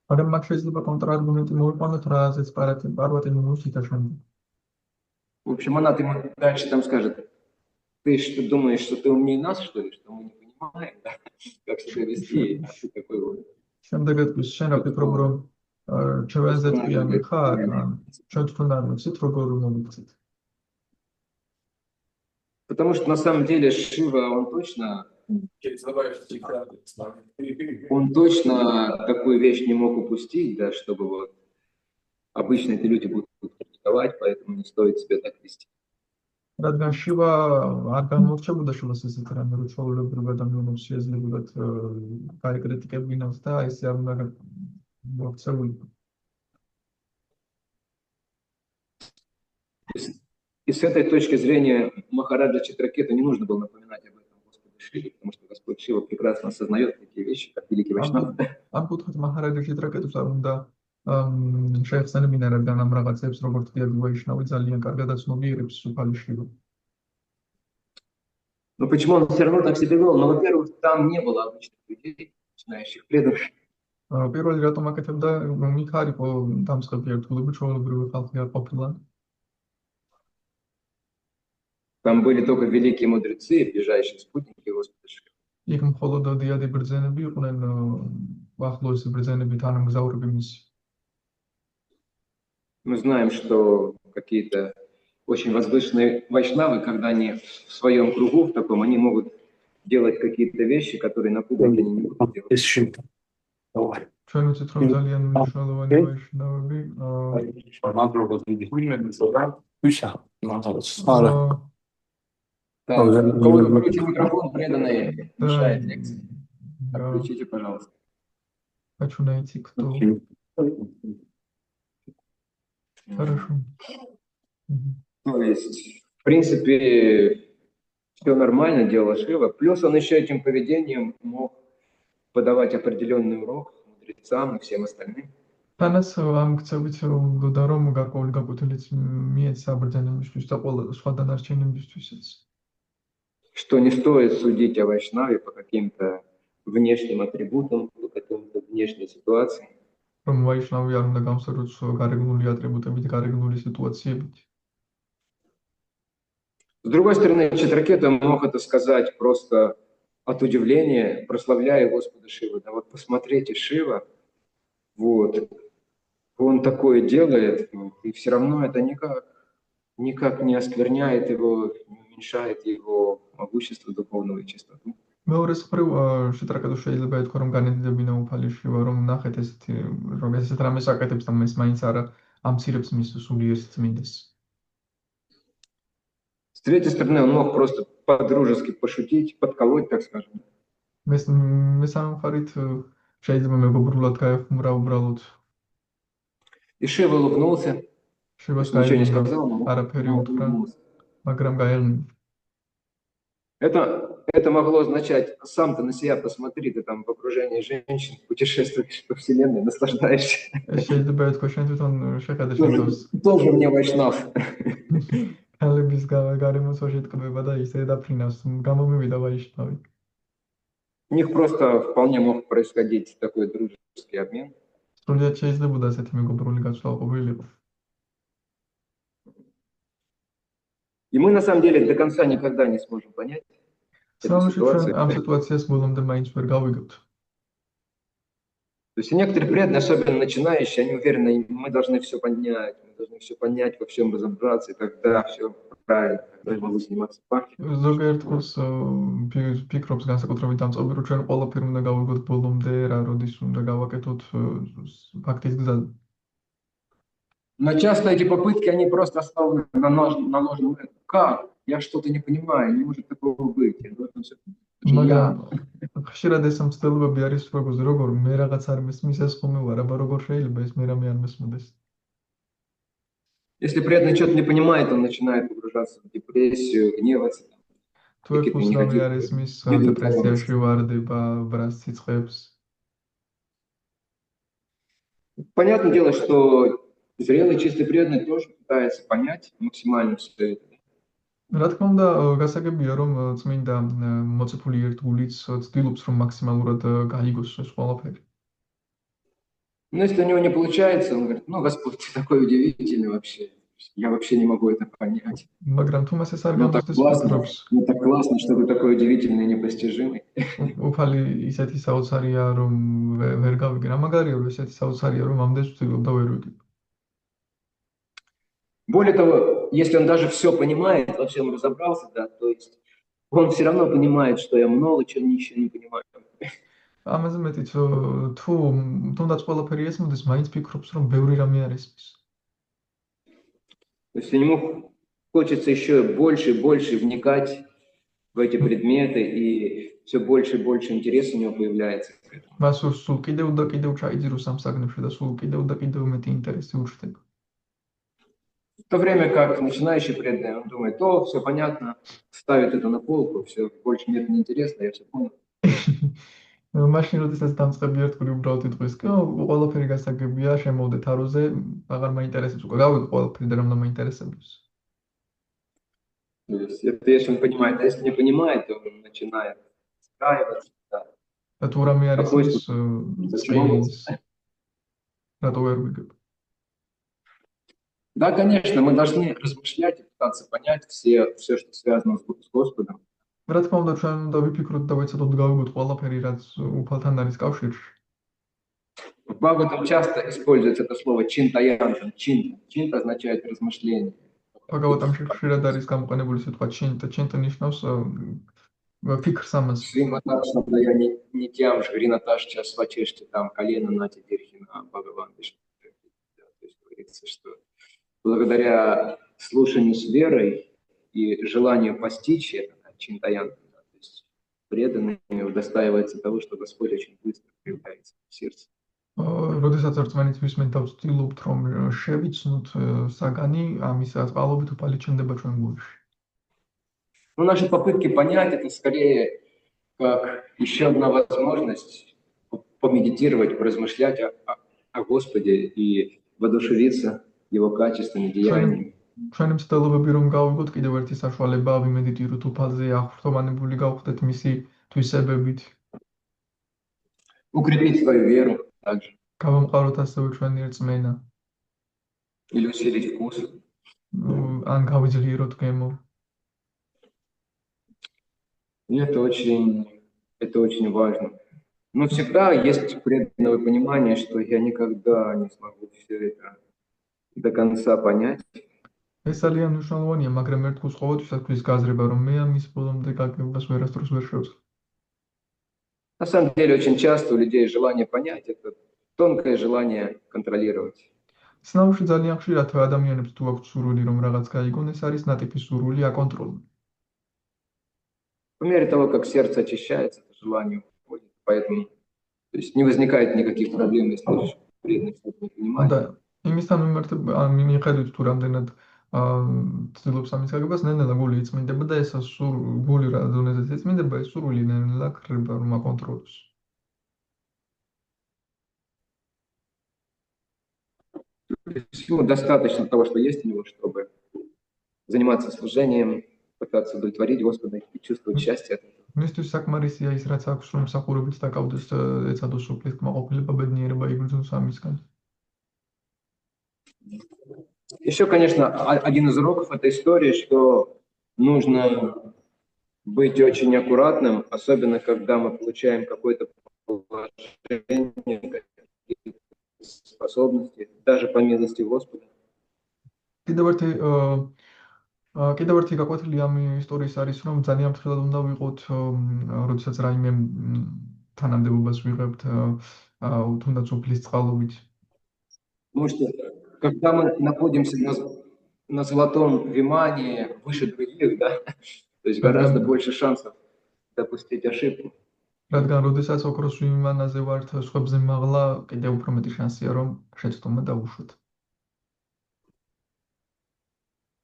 მაგრამ მათ შეიძლება კონტრარგუმენტი მოვიყვანოთ, რაზეც პარვატი მიუსიტა შემდეგ. В общем, она ему дальше там скажет: ты что думаешь, что ты умнее нас, что ли, что мы не понимаем, да? Как себя вести, а ты какой вот. შემდეგ ეთქვის, შენ რა ფიქრობ, რომ ჩვენზე წვიანი ხარ, ჩვენ თქვენ არ ვიცით როგორ მომიქცეთ. Потому что на самом деле Шива, он точно такую вещь не мог упустить, да, чтобы вот обычно эти люди будут критиковать, поэтому не стоит себя так вести. რადგან შივა არ გამორჩებოდა შულას ესეთ რამე, რომ ჩვეულებრივ ადამიანებს შეიძლებათ გაეკრიტიკებინათ და ესე არ უნდა მოქცეულიყო. И с этой точки зрения Махараджа Читракету не нужно было напоминать об этом Господу Шиве, потому что Господь Шива прекрасно осознает такие вещи, как великий Вайшнав. ამ კუთხით Махараджа Читракетუს არ უნდა შეეხსენებინა, რადგან ამ რაღაცებს როგორც კი ვაიშნავი ძალიან კარგად აცნობიერებს სუფალი შივა. Но почему он все равно так себя вел? Ну, во-первых, там не было обычных людей, начинающих преданных. პირველი რატომ აკეთებდა, იქ არ იყო დამწყები ერთგულები, ჩვეულებრივი ხალხი არ ყოფილა. Там были только великие мудрецы, ближайшие спутники Господа Шивы. იქ მხოლოდ დიადი ბრძენები იყვნენ, ახლოესი бრძენები თანამგზავრები მისი. Мы знаем, что какие-то очень возвышенные вайшнавы, когда они в своем кругу в таком, они могут делать какие-то вещи, которые на публике они не будут делать. ჩვენ ვიცით, რომ ძალიან მნიშვნელოვანი ვაიშნავები Включите микрофон, преданные, мешает лекции. Отключите, пожалуйста. хочу найти, кто. Хорошо. То есть, в принципе, все нормально, делала Шива. Плюс он еще этим поведением мог подавать определенный урок мудрецам и всем остальным. თანაც ამ ქცევით უნდა რომ გარკვეული გაკვეთილიც მიეცა ბრძანებისთვის და ყველა სხვა დანარჩენებისთვისაც. Что не стоит судить о Вайшнаве по каким-то внешним атрибутам, по каким-то внешней ситуации. რომ ვაიშნავი არ უნდა გამსაროს გარეგნული ატრიბუტებით, გარეგნული სიტუაციებით. С другой стороны, Читракета мог это сказать просто от удивления, прославляя Господа Шивы. Да вот посмотрите, Шива, вот, он такое делает, и все равно это никак не оскверняет его, не уменьшает его могущество духовного и чистоту. მეორეს მხრივ შეტრაკეტო შეიძლება ითქვა, რომ განედიდებინა უფალი შივა, რომ ნახეთ რომ ესეთ რამეს აკეთებს და ეს მაინც არა ამცირებს მის სულიერ წმინდეს. С третьей стороны, он мог просто по-дружески пошутить, подколоть, так скажем. მესამე მხარით შეიძლება მეგობრულად გაეხმურა уბრალოდ. И Шива улыбнулся. შივას Ничего не გაიგო сказал, но არაფერი უთხრა, улыбнулся. მაგრამ გაეღმო. Это это могло означать, сам-то на себя посмотри, ты там в окружении женщин, путешествуешь по вселенной, наслаждаешься. ეს შეიძლება ეთქვა შენ თვითონ შეხედე შენ თავს Тоже мне вайшнав. ქალების გარემოცვაში ტკბება და ისე დაფრინავს გამომივიდა ვაიშნავი. У них просто вполне мог происходить такой дружеский обмен. სრულიად შეიძლებოდა ასეთი მეგობრული გაცვლა ყოფილიყო. И мы на самом деле до конца никогда не сможем понять эту სავარაუდოდ ჩვენ ситуацию. ამ სიტუაციას ბოლომდე მაინც ვერ გავიგებთ. То есть некоторые преданные, особенно начинающие, они уверены, мы должны все понять, во всем разобраться, и тогда все правильно, тогда я могу заниматься практикой. ზოგიერთ კურს ფიქრობს განსაკუთრებით ამ წობი, რომ ჩვენ ყველაფერი უნდა გავიგოთ ბოლომდე, რა როდის უნდა გავაკეთოთ ფაქტის გზაზე. Но часто эти попытки, они просто основаны на ложном. Как? Я что-то не понимаю, не может такого быть. Я должен все მაგრამ ხშირად ეს მცდელობები არის როგორ მე რაღაც არ მესმის ეს ხომ ვარ, აბა როგორ შეიძლება ეს მე რამე არ მესმოდეს. Если преданный что-то не понимает, он начинает погружаться в депрессию, гневаться. თუ ეკუს რამე არ ესმის, დეპრესიაში ვარდება, ბრას ციწყებს. Понятное дело, что зрелый чистый преданный тоже пытается понять максимально все это. რა თქმა უნდა, გასაგებია, რომ წმინდა მოცეფული ერთგულიც ცდილობს, რომ მაქსიმალურად გაიგოს ეს ყველაფერი. Но если у него не получается, он говорит, ну, Господь, ты такой удивительный вообще. Я вообще не могу это понять. მაგრამ თუ მას ეს არ Ну, так გამოსდეს классно, ფიქრობს, ну, так классно, что ты такой удивительный и непостижимый. უფალი ისეთი საოცარია, რომ ვერ გავიგე. რა მაგარია, რომ ისეთი საოცარია, რომ ამდენს ვცდილობ და ვერ ვიგებ. Более того, если он даже все понимает, во всем разобрался, да, то есть он все равно понимает, что я много чего ничего не понимаю. ამაზე მეტიც თუ თუნდაც ყველაფერი ესმოდეს, მაინც ფიქრობს, რომ ბევრი რამე არ ესმის. То есть ему хочется еще больше и больше вникать в эти предметы, и все больше и больше интереса у него появляется. მას სულ კიდევ და კიდევ ჩაიძიროს ამ საგნებში და сул კიდევ და კიდევ მეტი ინტერესი უჩნდება. В то время как начинающий преданный, он думает, о, все понятно, ставит это на полку, все, больше мне это не интересно, я все понял. მაშინ როდესაც დამწყები ერთგული უბრალოდ იტყვის, ყველაფერი გასაგებია, შემოვდეთ აროზე, აღარ მაინტერესებს უკვე, გავიგე ყველაფერი და რომ და მაინტერესებს. То есть это если он понимает, а если не понимает, то он начинает справиться. Да. და თუ რამე არ Какой ესმის, წვინის, რატო ვერ ვიგებ. Да, конечно, мы должны размышлять и пытаться понять все, что связано с Господом. რა თქმა უნდა, ჩვენ უნდა ვიფიქროთ და ვეცადოთ გავიგოთ ყველაფერი, რაც უფალთან არის კავშირში. В Бхагаватам часто используется это слово чинтаянтам. Чинта означает размышление. ბაგავატამში ხშირად არის გამოყენებული სიტყვა ჩინტა. ჩინტა ნიშნავს ფიქრს ამას. Шриматаша даяни нитям жгринаташча свачешти там колено нати дирхина Бхагаван Вишну. То есть говорится, что благодаря слушанию с верой и желанию постичь это, чинтаян, то есть преданный удостаивается того, что Господь очень быстро проявляется в сердце. როდესაც რწმენით ვისმენთ და ვცდილობთ, რომ შევიცნოთ საგანი, ამის წყალობით უფალი ჩნდება ჩვენ გულში. Но наши попытки понять это скорее как еще одна возможность помедитировать, поразмышлять о Господе и воодушевиться Его качествами, деяниями. ჩვენი მცდელობები რომ გავიგოთ, კიდევ ერთი საშუალებაა ვიმედიტიროთ უფალზე, აღფრთოვანებული გავხდეთ მისი თვისებებით. Укрепить свою веру также. გავამყაროთ ასევე ჩვენი რწმენა. Или усилить вкус. ან გავიძლიეროთ გემო. И это очень важно. Но всегда есть преданное понимание, что я никогда не смогу все это до конца понять. ეს ძალიან მნიშვნელოვანია, მაგრამ ერთგულს ყოველთვის აქვს გაზრება, რომ მე ამის ბოლომდე გაგებას ვერასდროს ვერ შევძლებ. На самом деле очень часто у людей желание понять это тонкое желание контролировать. ცნაურში ძალიან ხშირად ადამიანებს თუ აქვთ სურვილი რომ რაღაც გაიგონ, ეს არის ნატიფი სურვილი აკონტროლონ. По мере того, как сердце очищается, это желание уходит. Поэтому то есть не возникает никаких проблем, если преданный что-то не понимает. და იმისთან მიმართებით, მიხედვით თუ რამდენად ცდილობს ამის გაგებას, ნელ-ნელა გული იწმინდება და ეს გული რა დონეზეც იწმინდება, ეს სურვილი ნელ-ნელა ქრება, რომ აკონტროლოს. Ну, достаточно того, что есть у него, чтобы заниматься служением, пытаться удовлетворить Господа и чувствовать счастье от этого. მისთვის საკმარისია ის, რაც აქვს, რომ მსახურებით დაკავდეს ეცადოს სოფლის კმაყოფილება, ბედნიერება იგრძნოს ამისგან. Еще, конечно, один из уроков этой истории, что нужно быть очень аккуратным, особенно когда мы получаем какое-то положение, какие-то способности, даже по милости Господа. კიდევ ერთი გაკვეთილი ამ ისტორიის არის, რომ ძალიან ფრთხილად უნდა ვიყოთ, როდესაც რაიმე თანამდებობას ვიღებთ, თუნდაც უფლის წყალობით. Потому что когда мы находимся на золотом вимании выше других, да, то есть гораздо больше шансов допустить ошибку. რადგან როდესაც ოქროს ვიმანაზე ვართ სხვებზე მაღლა, კიდევ უფრო მეტი შანსია, რომ შეცდომა დაუშვათ.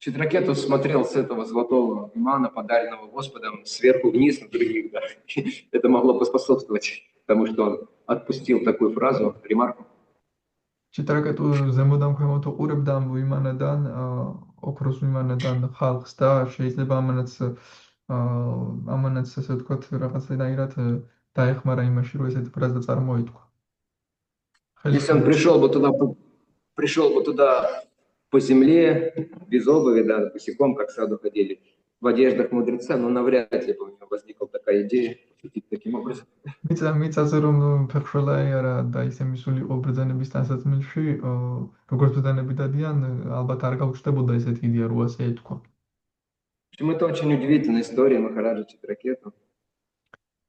Читракетус смотрел с этого золотого вимана, подаренного Господом, сверху вниз на других, да. Это могло поспособствовать тому, что он отпустил такую фразу, ремарку. Читракету ზემოდან ქვემოთ უყურებდა ამ ვიმანიდან, ოქროს ვიმანიდან ხალხს და შეიძლება ამანაც ასე ვთქვათ, რაღაცნაირად დაეხმარა იმაში, რომ ესეთი ფრაზა წარმოითქვა. Если он пришел бы туда по земле, без обуви, да, босиком, как саду ходили, в одеждах мудреца, но навряд ли бы у него возникла такая идея поступить таким образом. მიწაზე რომ ფეხშველა არა და ისე მისულიყო ბრძანების დასაწყისში, როგორც ბრძანები დადიან, ალბათ არ გაუჩნდებოდა ესეთი იდეა, რომ ასე ეთქვა. Это очень удивительная история Махараджа Читракету.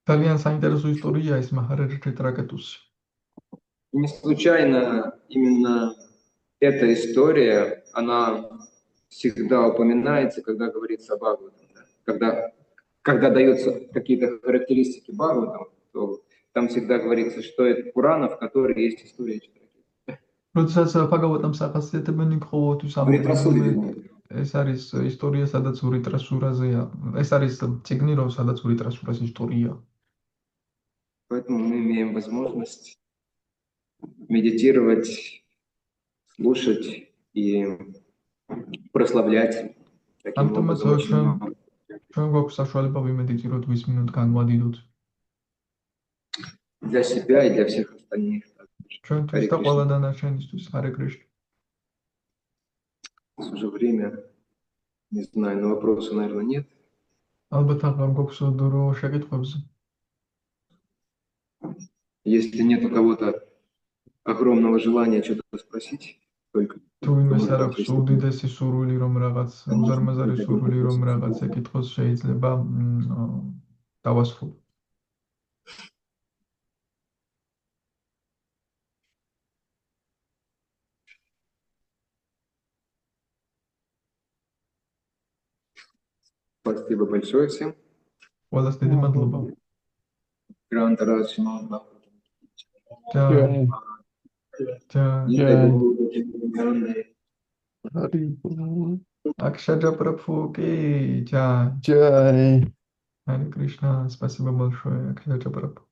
ძალიან საინტერესო ისტორია ეს Махараджа Читракетуს. Не случайно именно эта история, она всегда упоминается, когда говорится о Бхагаватам. Когда даются какие-то характеристики Бхагаватам, то там всегда говорится, что это Пурана, в которой есть история Читракету. როდესაც Ბhagavatam-ს ახასიათებენ, ყოველთვის ამბობენ, ეს არის ისტორია, სადაც ურიტრასურაზეა. ეს არის ციგნი, სადაც ურიტრასურას ისტორია. Поэтому мы имеем возможность медитировать, слушать и прославлять таким образом. ჩვენ გვაქვს საშუალება ვიმედიტიროთ, ვისმინოთ, განვადიდოთ. Для себя и для всех остальных. ჩვენთვის და ყველა დანარჩენისთვის. Харе Кришна. Уже время, не знаю, но вопросов, наверное, нет. ალბათ აღარ გვაქვს დრო შეკითხვებზე. Если нет у кого-то огромного желания что-то спросить, только თუ იმას არ აქვს უდიდესი სურვილი, რომ რაღაც უზარმაზარი სურვილი, რომ რაღაც ეკითხოს, შეიძლება დავასრულო. Спасибо большое всем. ყველას დიდი მადლობა. Грантараш. Акшаджа Прабху, Джай. Джай. Харе Кришна, спасибо большое, Акшаджа Прабху.